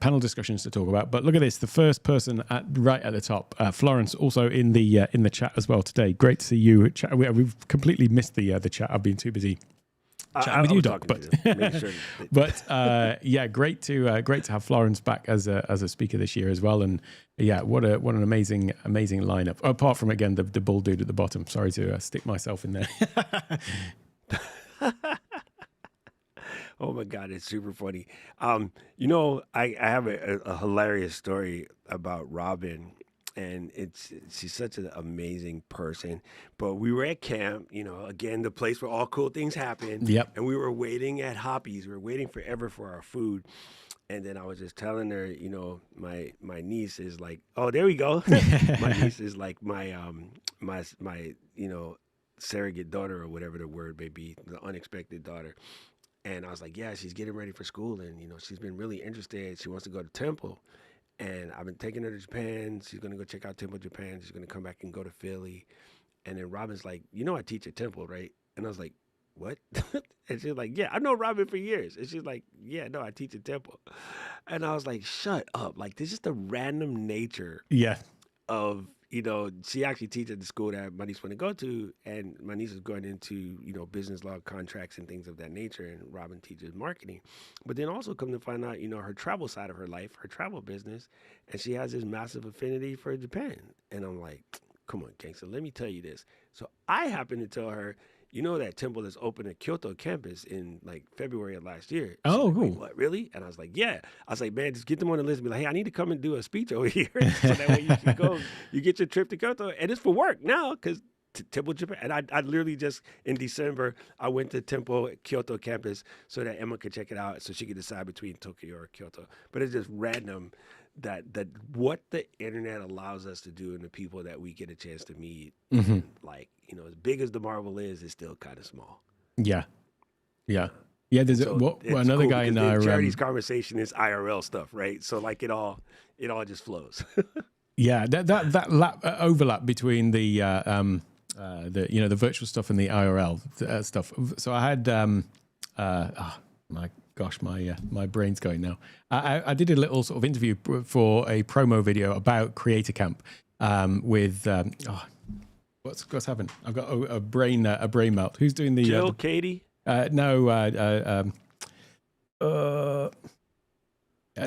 panel discussions to talk about. But look at this, the first person right at the top, Florence, also in the chat as well today. Great to see you. We've completely missed the chat. I've been too busy chatting with you, Doc. But yeah, great to have Florence back as a speaker this year as well. And yeah, what an amazing lineup. Apart from again the bald dude at the bottom. Sorry to stick myself in there. Oh my God, it's super funny. You know, I have a hilarious story about Robin, and she's such an amazing person. But we were at camp, you know, again, the place where all cool things happen. Yep. And we were waiting at Hoppy's. We were waiting forever for our food. And then I was just telling her, you know, my niece is like, oh, there we go. My niece is like my you know, surrogate daughter, or whatever the word may be, the unexpected daughter. And I was like, yeah, she's getting ready for school, and you know, she's been really interested. She wants to go to Temple, and I've been taking her to Japan. She's gonna go check out Temple, Japan. She's gonna come back and go to Philly. And then Robin's like, you know, I teach at Temple, right? And I was like, what? And she's like, yeah, I've known Robin for years. And she's like, yeah, no, I teach at Temple. And I was like, shut up! Like, this is the random nature. Yeah. Of, you know, she actually teaches at the school that my niece want to go to, and my niece is going into, you know, business law, contracts, and things of that nature, and Robin teaches marketing. But then also come to find out, you know, her travel side of her life, her travel business, and she has this massive affinity for Japan. And I'm like, come on, gangster, let me tell you this. So I happen to tell her, you know, that Temple is open at Kyoto campus in like February of last year. Oh, like, cool. Wait, what, really? And I was like, yeah. I was like, man, just get them on the list and be like, hey, I need to come and do a speech over here. So that way you can go, you get your trip to Kyoto. And it's for work now, because Temple, Japan. And I literally just, in December, I went to Temple Kyoto campus so that Emma could check it out, so she could decide between Tokyo or Kyoto. But it's just random that what the internet allows us to do, and the people that we get a chance to meet, like, you know, as big as the marvel is, it's still kind of small. Yeah. There's another cool guy in our Charity's conversation is IRL stuff, right? So like it all just flows. Yeah, that overlap between the you know, the virtual stuff and the IRL stuff. So I had my gosh, my brain's going now. I did a little sort of interview for a promo video about Creator Camp with what's happened? I've got a brain melt. Who's doing the Jill, Katie? No.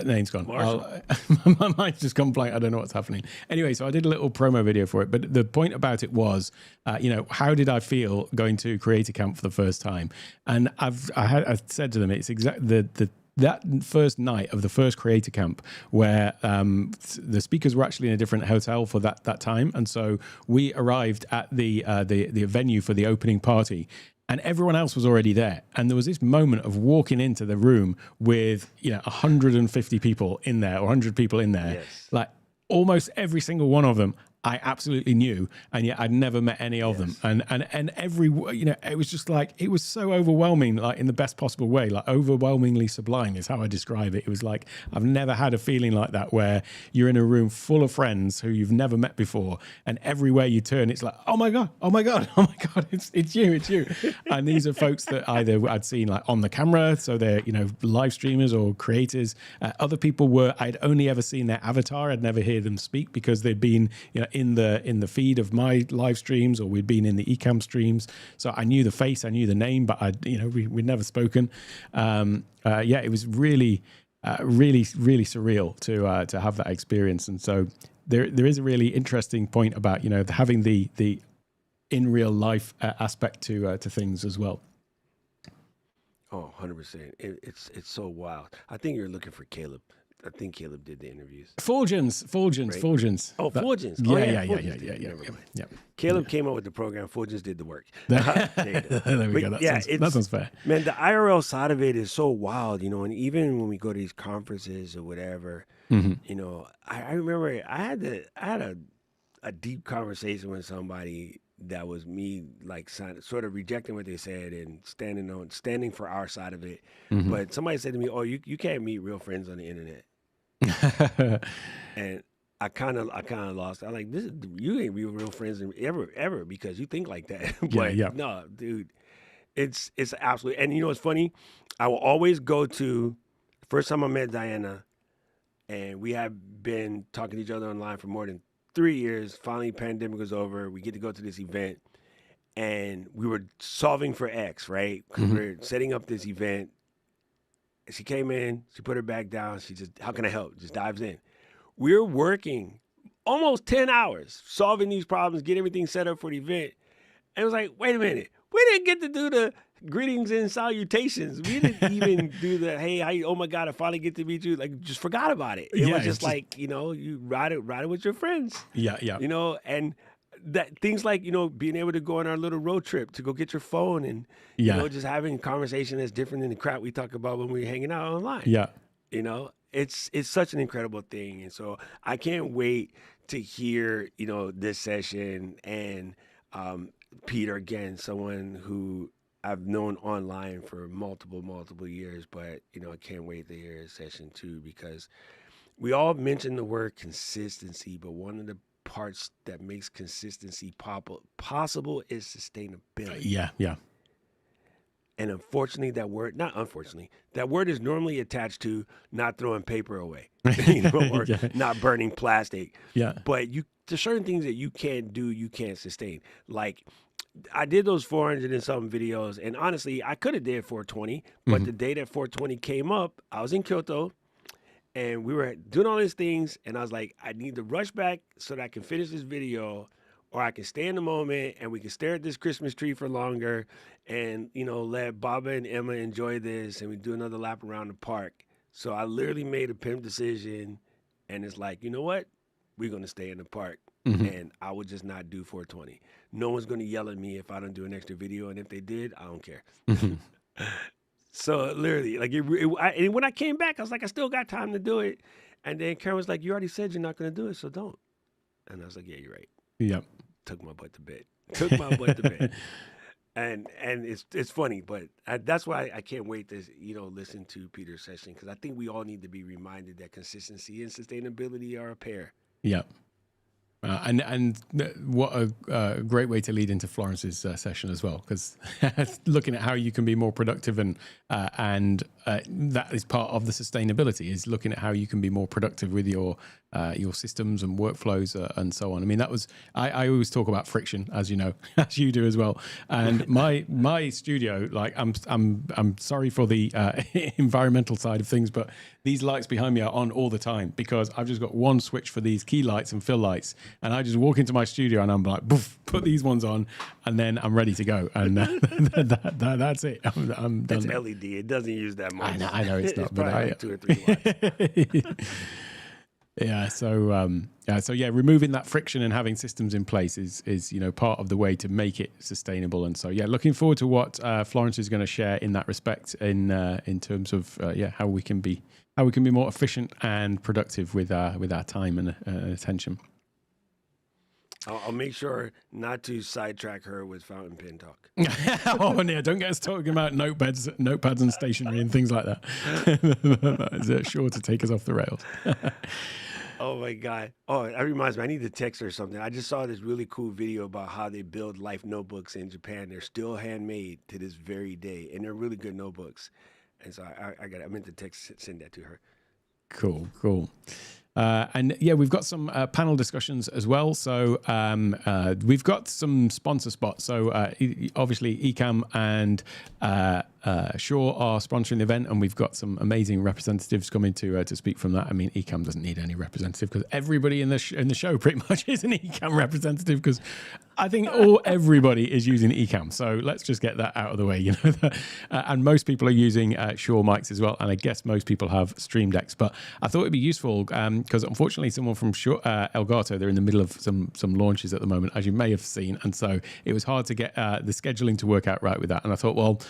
Name's gone. My mind's just gone blank. I don't know what's happening. Anyway, so I did a little promo video for it. But the point about it was, you know, how did I feel going to Creator Camp for the first time? And I said to them, it's exactly that first night of the first Creator Camp where the speakers were actually in a different hotel for that time. And so we arrived at the venue for the opening party, and everyone else was already there. And there was this moment of walking into the room with, you know, 150 people in there, or 100 people in there. Yes. Like almost every single one of them I absolutely knew, and yet I'd never met any of them. And every, you know, it was just like, it was so overwhelming, like in the best possible way, like overwhelmingly sublime is how I describe it. It was like, I've never had a feeling like that, where you're in a room full of friends who you've never met before, and everywhere you turn, it's like, oh my God, it's you. And these are folks that either I'd seen like on the camera, so they're, you know, live streamers or creators. Other people were, I'd only ever seen their avatar. I'd never heard them speak because they'd been, you know, in the feed of my live streams, or we'd been in the Ecamm streams. So I knew the face, I knew the name, but we'd never spoken. It was really surreal to have that experience. And so there is a really interesting point about, you know, having the in real life aspect to things as well. Oh, 100%. It's so wild. I think you're looking for Caleb. I think Caleb did the interviews. Fulgens. Oh, Fulgens. Yeah. Caleb came up with the program. Fulgens did the work. There we go. That sounds fair. Man, the IRL side of it is so wild, you know, and even when we go to these conferences or whatever, you know, I remember I had a deep conversation with somebody that was me, like, sort of rejecting what they said and standing for our side of it. But somebody said to me, "Oh, you can't meet real friends on the internet." And I kind of lost. I'm like, you ain't real friends ever because you think like that. But no, dude, It's absolutely, and you know what's funny? I will always go to the first time I met Diana, and we have been talking to each other online for more than 3 years. Finally, pandemic was over. We get to go to this event, and we were solving for X, right? Because we're setting up this event. She came in, she put her back down. She just, how can I help? Just dives in. We're working almost 10 hours solving these problems, get everything set up for the event. And it was like, wait a minute, we didn't get to do the greetings and salutations. We didn't even do the, hey, how you, oh my God, I finally get to meet you. Like, just forgot about it. It was just like, you know, you ride it with your friends. Yeah. You know, and that things like, you know, being able to go on our little road trip to go get your phone and, you know, just having a conversation that's different than the crap we talk about when we're hanging out online. Yeah. You know, it's such an incredible thing. And so I can't wait to hear, you know, this session and Peter, again, someone who I've known online for multiple years, but, you know, I can't wait to hear his session too, because we all mention the word consistency, but one of the parts that makes consistency possible is sustainability. Yeah. And unfortunately, that word is normally attached to not throwing paper away, you know, or not burning plastic. Yeah. But there's certain things that you can't do, you can't sustain. Like, I did those 400 and something videos, and honestly, I could have did 420, but the day that 420 came up, I was in Kyoto, and we were doing all these things, and I was like, I need to rush back so that I can finish this video, or I can stay in the moment, and we can stare at this Christmas tree for longer, and, you know, let Baba and Emma enjoy this, and we do another lap around the park. So I literally made a pimp decision, and it's like, you know what? We're going to stay in the park, and I would just not do 420. No one's going to yell at me if I don't do an extra video, and if they did, I don't care. So literally, like, and when I came back, I was like, I still got time to do it. And then Karen was like, you already said you're not going to do it, so don't. And I was like, yeah, you're right. Yep. Took my butt to bed. And it's funny, but that's why I can't wait to, you know, listen to Peter's session, because I think we all need to be reminded that consistency and sustainability are a pair. Yeah. And what a great way to lead into Florence's session as well, because looking at how you can be more productive and that is part of the sustainability, is looking at how you can be more productive with your systems and workflows and so on. I mean, that was I always talk about friction, as you know, as you do as well. And my studio, like, I'm sorry for the environmental side of things, but these lights behind me are on all the time because I've just got one switch for these key lights and fill lights. And I just walk into my studio and I'm like, poof, put these ones on, and then I'm ready to go. And that's it. I'm done. It's LED. It doesn't use that much. I know it's not, but like 2 or 3 watts. Yeah. So removing that friction and having systems in place is you know, part of the way to make it sustainable. And so looking forward to what Florence is going to share in that respect in terms of how we can be more efficient and productive with our time and attention. I'll make sure not to sidetrack her with fountain pen talk. Oh, yeah, don't get us talking about notepads and stationery and things like that. That is sure to take us off the rails. Oh, my God. Oh, that reminds me. I need to text her something. I just saw this really cool video about how they build life notebooks in Japan. They're still handmade to this very day, and they're really good notebooks. And so I meant to send that to her. Cool. We've got some panel discussions as well. So we've got some sponsor spots. So obviously Ecamm and Shaw are sponsoring the event, and we've got some amazing representatives coming to speak from that. I mean, Ecamm doesn't need any representative because everybody in the show pretty much is an Ecamm representative, because I think everybody is using Ecamm. So let's just get that out of the way, you know. And most people are using Shaw mics as well, and I guess most people have Stream Decks. But I thought it'd be useful because unfortunately, someone from Shaw, Elgato, they're in the middle of some launches at the moment, as you may have seen, and so it was hard to get the scheduling to work out right with that. And I thought, well,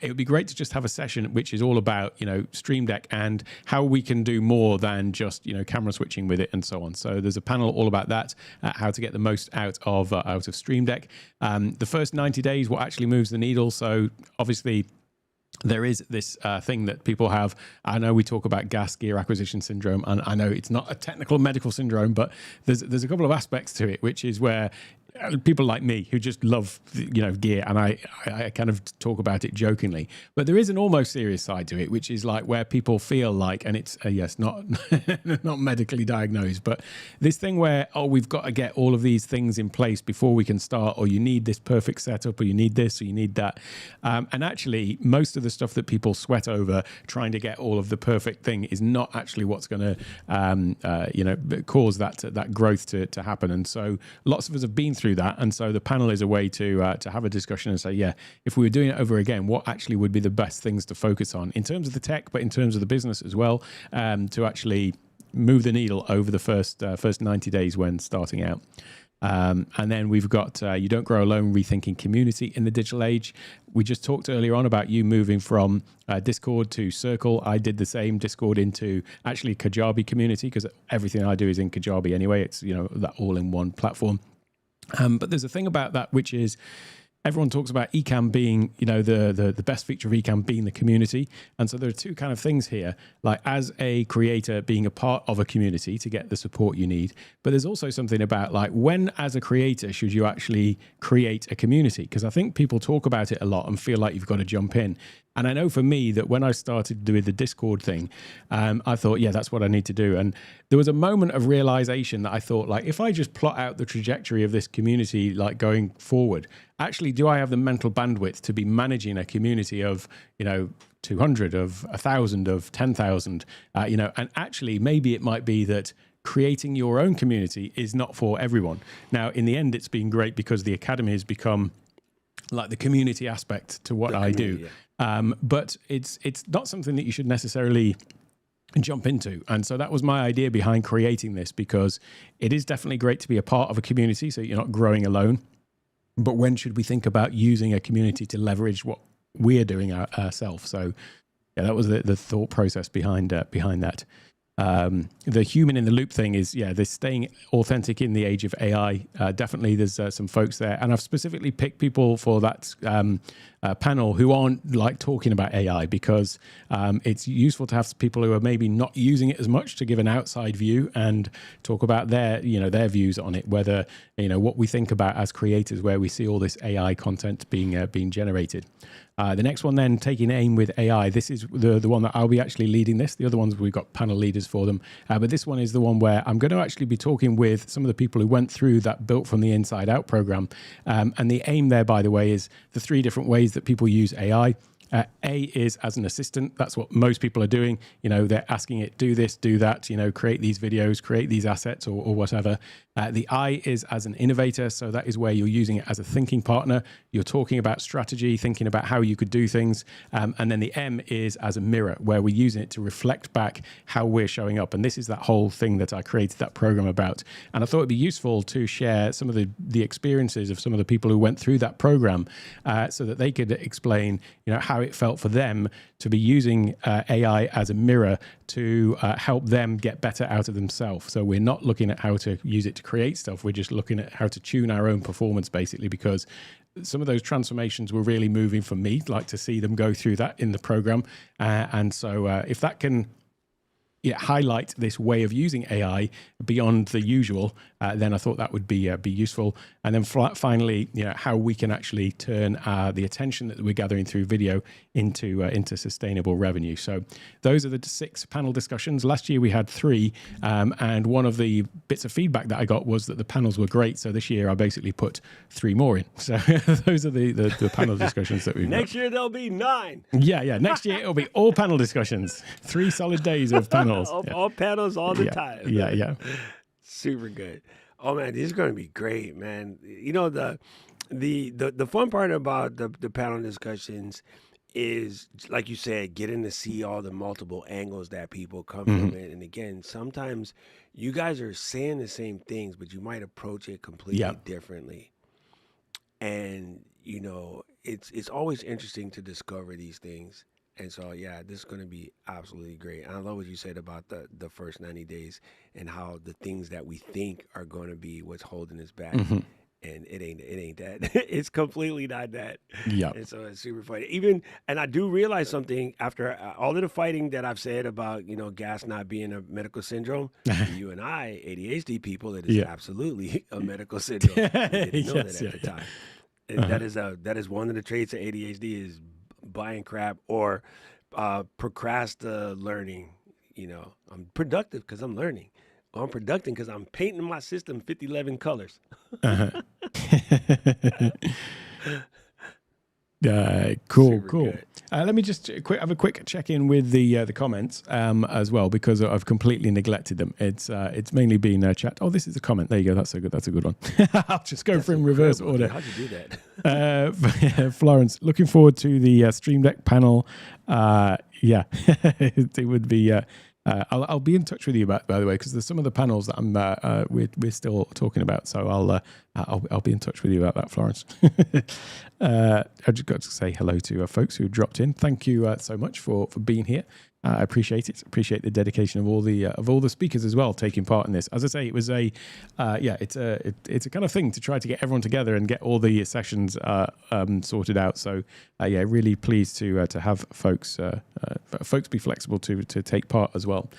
it would be great to just have a session which is all about, you know, Stream Deck and how we can do more than just, you know, camera switching with it and so on. So there's a panel all about that, how to get the most out of Stream Deck. The first 90 days, what actually moves the needle. So obviously, there is this thing that people have. I know we talk about gas gear acquisition syndrome, and I know it's not a technical medical syndrome, but there's a couple of aspects to it, which is where people like me who just love, gear, and I kind of talk about it jokingly, but there is an almost serious side to it, which is like where people feel like, and it's yes, not not medically diagnosed, but this thing where, oh, we've got to get all of these things in place before we can start, or you need this perfect setup, or you need this, or you need that, and actually most of the stuff that people sweat over trying to get all of the perfect thing is not actually what's going to cause that growth to happen. And so lots of us have been through that, and so the panel is a way to have a discussion and say, yeah, if we were doing it over again, what actually would be the best things to focus on in terms of the tech, but in terms of the business as well, to actually move the needle over the first 90 days when starting out. And then we've got You Don't Grow Alone, Rethinking Community in the Digital Age. We just talked earlier on about you moving from Discord to Circle. I did the same, Discord into actually Kajabi community, because everything I do is in Kajabi anyway. It's, that all-in-one platform. But there's a thing about that, which is everyone talks about Ecamm being, the best feature of Ecamm being the community. And so there are two kind of things here, like as a creator being a part of a community to get the support you need. But there's also something about like when as a creator should you actually create a community? Because I think people talk about it a lot and feel like you've got to jump in. And I know for me that when I started doing the Discord thing, I thought, yeah, that's what I need to do. And there was a moment of realization that I thought, like, if I just plot out the trajectory of this community, like going forward, actually, do I have the mental bandwidth to be managing a community of, 200, of 1,000, of 10,000, and actually maybe it might be that creating your own community is not for everyone. Now, in the end, it's been great because the Academy has become like the community aspect to what I do. Yeah. But it's not something that you should necessarily jump into. And so that was my idea behind creating this, because it is definitely great to be a part of a community so you're not growing alone. But when should we think about using a community to leverage what we're doing ourselves? So yeah, that was the thought process behind that. The human in the loop thing is, this staying authentic in the age of AI. Definitely there's some folks there. And I've specifically picked people for that panel who aren't like talking about AI, because it's useful to have people who are maybe not using it as much to give an outside view and talk about their views on it, whether, what we think about as creators, where we see all this AI content being generated. The next one then, taking aim with AI. This is the one that I'll be actually leading this. The other ones, we've got panel leaders for them. But this one is the one where I'm going to actually be talking with some of the people who went through that Built from the Inside Out program. And the aim there, by the way, is the 3 different ways that people use AI. A is as an assistant. That's what most people are doing. They're asking it, do this, do that, create these videos, create these assets or whatever. The I is as an innovator. So that is where you're using it as a thinking partner. You're talking about strategy, thinking about how you could do things. And then the M is as a mirror, where we're using it to reflect back how we're showing up. And this is that whole thing that I created that program about. And I thought it'd be useful to share some of the experiences of some of the people who went through that program, so that they could explain, how it felt for them to be using AI as a mirror to help them get better out of themselves. So we're not looking at how to use it to create stuff. We're just looking at how to tune our own performance, basically, because some of those transformations were really moving for me, like to see them go through that in the program. And so if that can highlight this way of using AI beyond the usual, then I thought that would be useful. And then finally, how we can actually turn the attention that we're gathering through video into sustainable revenue. So those are the 6 panel discussions. Last year we had 3, and one of the bits of feedback that I got was that the panels were great. So this year I basically put 3 more in. So those are the panel discussions that we've Next year there'll be 9. Yeah. Next year it'll be all panel discussions. 3 solid days of panels. All panels all the time. Yeah. Super good. Oh man, this is going to be great, man. The fun part about the panel discussions is, like you said, getting to see all the multiple angles that people come from it. And again, sometimes you guys are saying the same things, but you might approach it completely differently. And it's always interesting to discover these things. And so, this is going to be absolutely great. And I love what you said about the first 90 days and how the things that we think are going to be what's holding us back and it ain't that. It's completely not that. Yeah. And so it's super funny. Even and I do realize something after all of the fighting that I've said about gas not being a medical syndrome. For you and I, ADHD people, it is Yeah. absolutely a medical syndrome. We didn't know Yes, that at yeah, the time. And Uh-huh. that is one of the traits of ADHD is buying crap or learning. I'm productive because I'm learning. Or I'm productive because I'm painting my system 5011 colors. Uh-huh. Cool, Super cool. good. Let me just have a quick check in with the comments as well, because I've completely neglected them. It's mainly been chat. Oh, this is a comment. There you go. That's a good one. I'll just go That's through in reverse incredible, order. dude. How'd you do that? Florence, looking forward to the Stream Deck panel. Yeah, it would be. I'll be in touch with you by the way, because there's some of the panels that we're still talking about. So I'll be in touch with you about that, Florence. I just got to say hello to folks who dropped in. Thank you so much for being here. I appreciate it. Appreciate the dedication of all the speakers as well taking part in this. As I say, it was it's a kind of thing to try to get everyone together and get all the sessions sorted out. So really pleased to have folks be flexible to take part as well.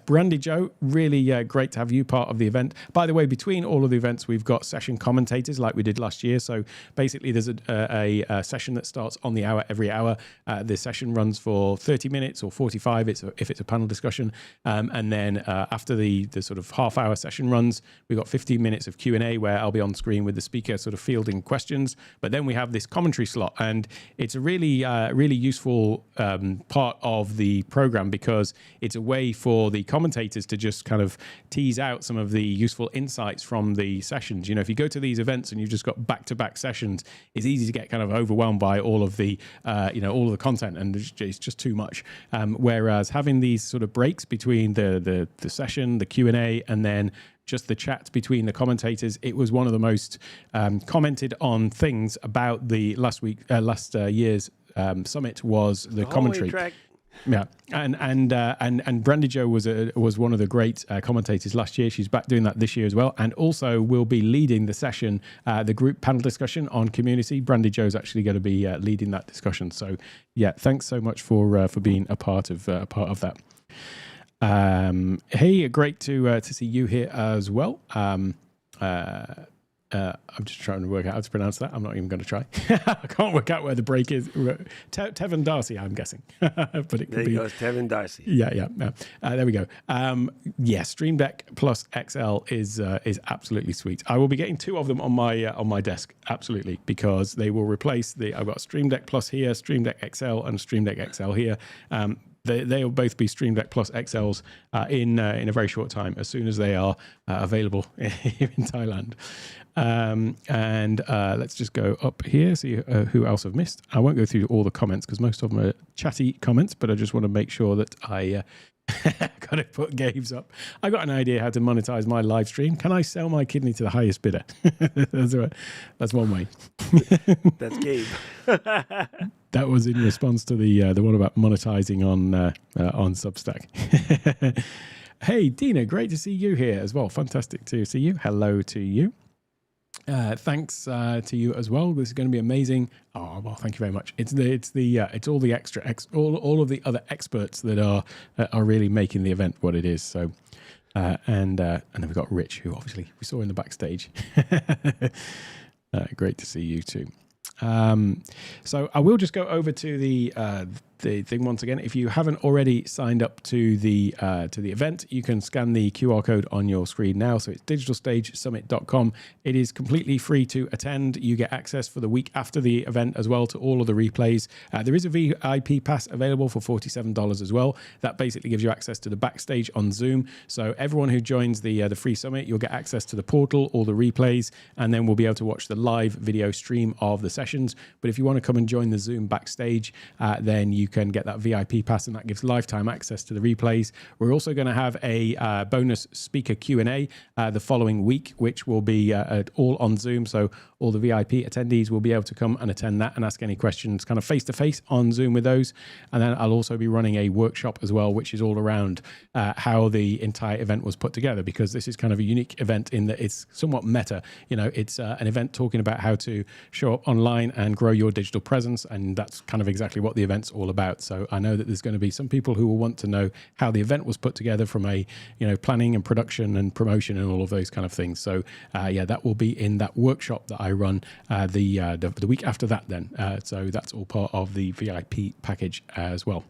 Brandy Joe, really great to have you part of the event. By the way, between all of the events, we've got session commentators like we did last year. So basically, there's a session that starts on the hour every hour. The session runs for 30 minutes or 45 if it's a panel discussion, and then after the sort of half-hour session runs, we've got 15 minutes of Q&A where I'll be on screen with the speaker sort of fielding questions. But then we have this commentary slot, and it's a really useful part of the program, because it's a way for the commentators to just kind of tease out some of the useful insights from the sessions. If you go to these events and you've just got back-to-back sessions, it's easy to get kind of overwhelmed by all of the all of the content, and it's just too much. Whereas having these sort of breaks between the session, the Q&A, and then just the chat between the commentators, it was one of the most commented on things about the last year's summit was the commentary. Track. Yeah, and Brandy Jo was one of the great commentators last year. She's back doing that this year as well, and also will be leading the session, the group panel discussion on community. Brandy Jo's actually going to be leading that discussion. So yeah, thanks so much for being a part of that. Hey, great to see you here as well. I'm just trying to work out how to pronounce that. I'm not even going to try. I can't work out where the break is. Tevin Darcy, I'm guessing. But it could be. There goes Tevin Darcy. Yeah. There we go. Stream Deck Plus XL is absolutely sweet. I will be getting two of them on my desk, absolutely, because they will replace I've got Stream Deck Plus here, Stream Deck XL, and Stream Deck XL here. They'll both be Stream Deck Plus XLs in a very short time, as soon as they are available here in Thailand. Let's just go up here, see who else I've missed. I won't go through all the comments because most of them are chatty comments, but I just want to make sure that I got to put Gabe's up. I got an idea how to monetize my live stream. Can I sell my kidney to the highest bidder? That's right. That's one way. That's Gabe. That was in response to the one about monetizing on Substack. Hey, Dina, great to see you here as well. Fantastic to see you. Hello to you. Thanks to you as well. This is going to be amazing. Oh well, thank you very much. It's all the all of the other experts that are really making the event what it is. So and then we've got Rich, who obviously we saw in the backstage. Great to see you too. So I will just go over to the thing once again. If you haven't already signed up to the event, you can scan the QR code on your screen now. So it's digitalstagesummit.com. It is completely free to attend. You get access for the week after the event as well to all of the replays. There is a VIP pass available for $47 as well. That basically gives you access to the backstage on Zoom. So everyone who joins the free summit, you'll get access to the portal, all the replays, and then we'll be able to watch the live video stream of the sessions. But if you want to come and join the Zoom backstage, then you can get that VIP pass, and that gives lifetime access to the replays. We're also going to have a bonus speaker Q&A the following week, which will be all on Zoom. So all the VIP attendees will be able to come and attend that and ask any questions kind of face-to-face on Zoom with those. And then I'll also be running a workshop as well, which is all around how the entire event was put together, because this is kind of a unique event in that it's somewhat meta. It's an event talking about how to show up online and grow your digital presence, and that's kind of exactly what the event's all about. So I know that there's going to be some people who will want to know how the event was put together from a planning and production and promotion and all of those kind of things. So that will be in that workshop that I run the week after that then. So that's all part of the VIP package as well.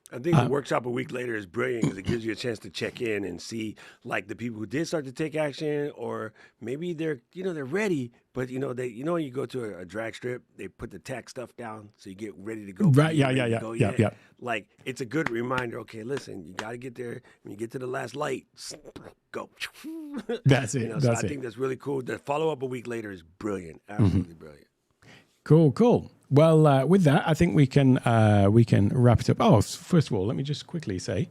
I think the workshop a week later is brilliant because it gives you a chance to check in and see like the people who did start to take action, or maybe they're ready, but when you go to a drag strip, they put the tack stuff down so you get ready to go. Right? Yeah. Like it's a good reminder. Okay, listen, you got to get there. When you get to the last light, go. That's it. So I think that's really cool. The follow up a week later is brilliant. Absolutely brilliant. Cool. Well, with that, I think we can wrap it up. Oh, first of all, let me just quickly say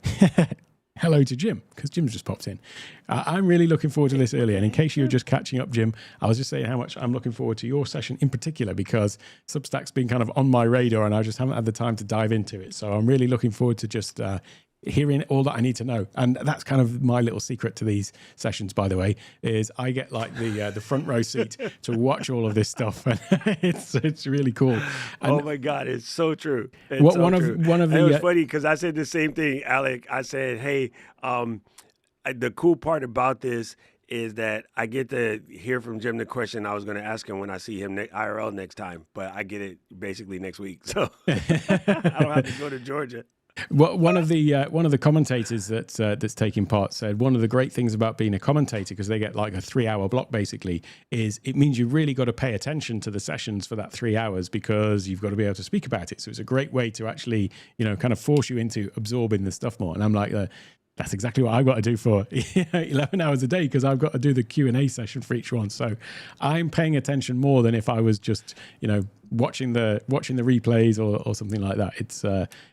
hello to Jim, because Jim's just popped in. I'm really looking forward to this earlier. And in case you're just catching up, Jim, I was just saying how much I'm looking forward to your session in particular, because Substack's been kind of on my radar and I just haven't had the time to dive into it. So I'm really looking forward to just hearing all that I need to know. And that's kind of my little secret to these sessions, by the way, is I get like the front row seat to watch all of this stuff. And it's really cool. And oh my God, it's so true. It's one of the, it was funny because I said the same thing, Alec. I said, hey, the cool part about this is that I get to hear from Jim the question I was going to ask him when I see him IRL next time, but I get it basically next week. So I don't have to go to Georgia. Well, one of the commentators that's taking part said one of the great things about being a commentator, because they get like a 3-hour block basically, is it means you really got to pay attention to the sessions for that 3 hours, because you've got to be able to speak about it. So it's a great way to actually kind of force you into absorbing the stuff more. And I'm like, that's exactly what I've got to do for 11 hours a day, because I've got to do the Q&A session for each one. So I'm paying attention more than if I was just watching the replays or something like that.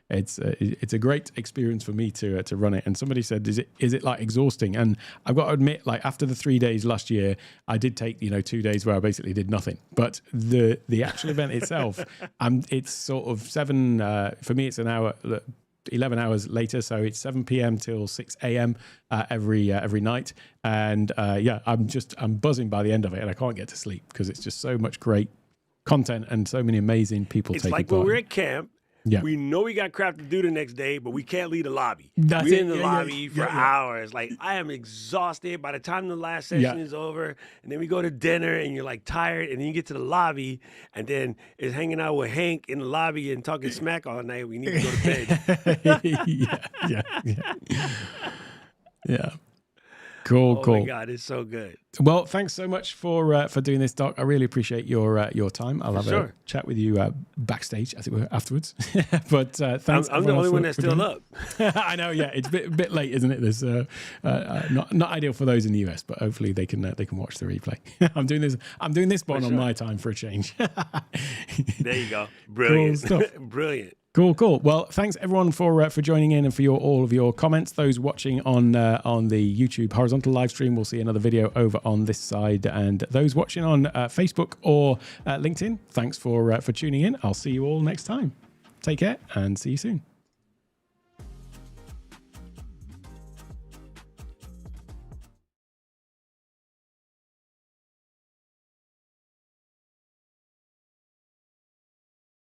It's a great experience for me to run it. And somebody said, is it like exhausting? And I've got to admit, like after the 3 days last year, I did take 2 days where I basically did nothing. But the actual event itself, it's sort of for me it's an hour. 11 hours later, so it's 7 p.m. till 6 a.m. Every night, and I'm buzzing by the end of it, and I can't get to sleep because it's just so much great content and so many amazing people taking part. It's like when we're at camp. Yeah. We know we got crap to do the next day, but we can't leave the lobby. We're in the lobby for hours. Like, I am exhausted by the time the last session is over, and then we go to dinner, and you're like tired, and then you get to the lobby, and then it's hanging out with Hank in the lobby and talking smack all night. We need to go to bed. Yeah. Cool. Oh my God, it's so good. Well, thanks so much for doing this, Doc. I really appreciate your time. I'll have a chat with you backstage, as it were, afterwards. But thanks. I'm the only one that's still up. I know. Yeah, it's a bit late, isn't it? There's not ideal for those in the US, but hopefully they can watch the replay. I'm doing this one on my time for a change. There you go. Brilliant. Cool stuff. Brilliant. Cool. Well, thanks everyone for joining in and for all of your comments. Those watching on the YouTube horizontal live stream will see another video over on this side, and those watching on Facebook or LinkedIn, thanks for tuning in. I'll see you all next time. Take care and see you soon.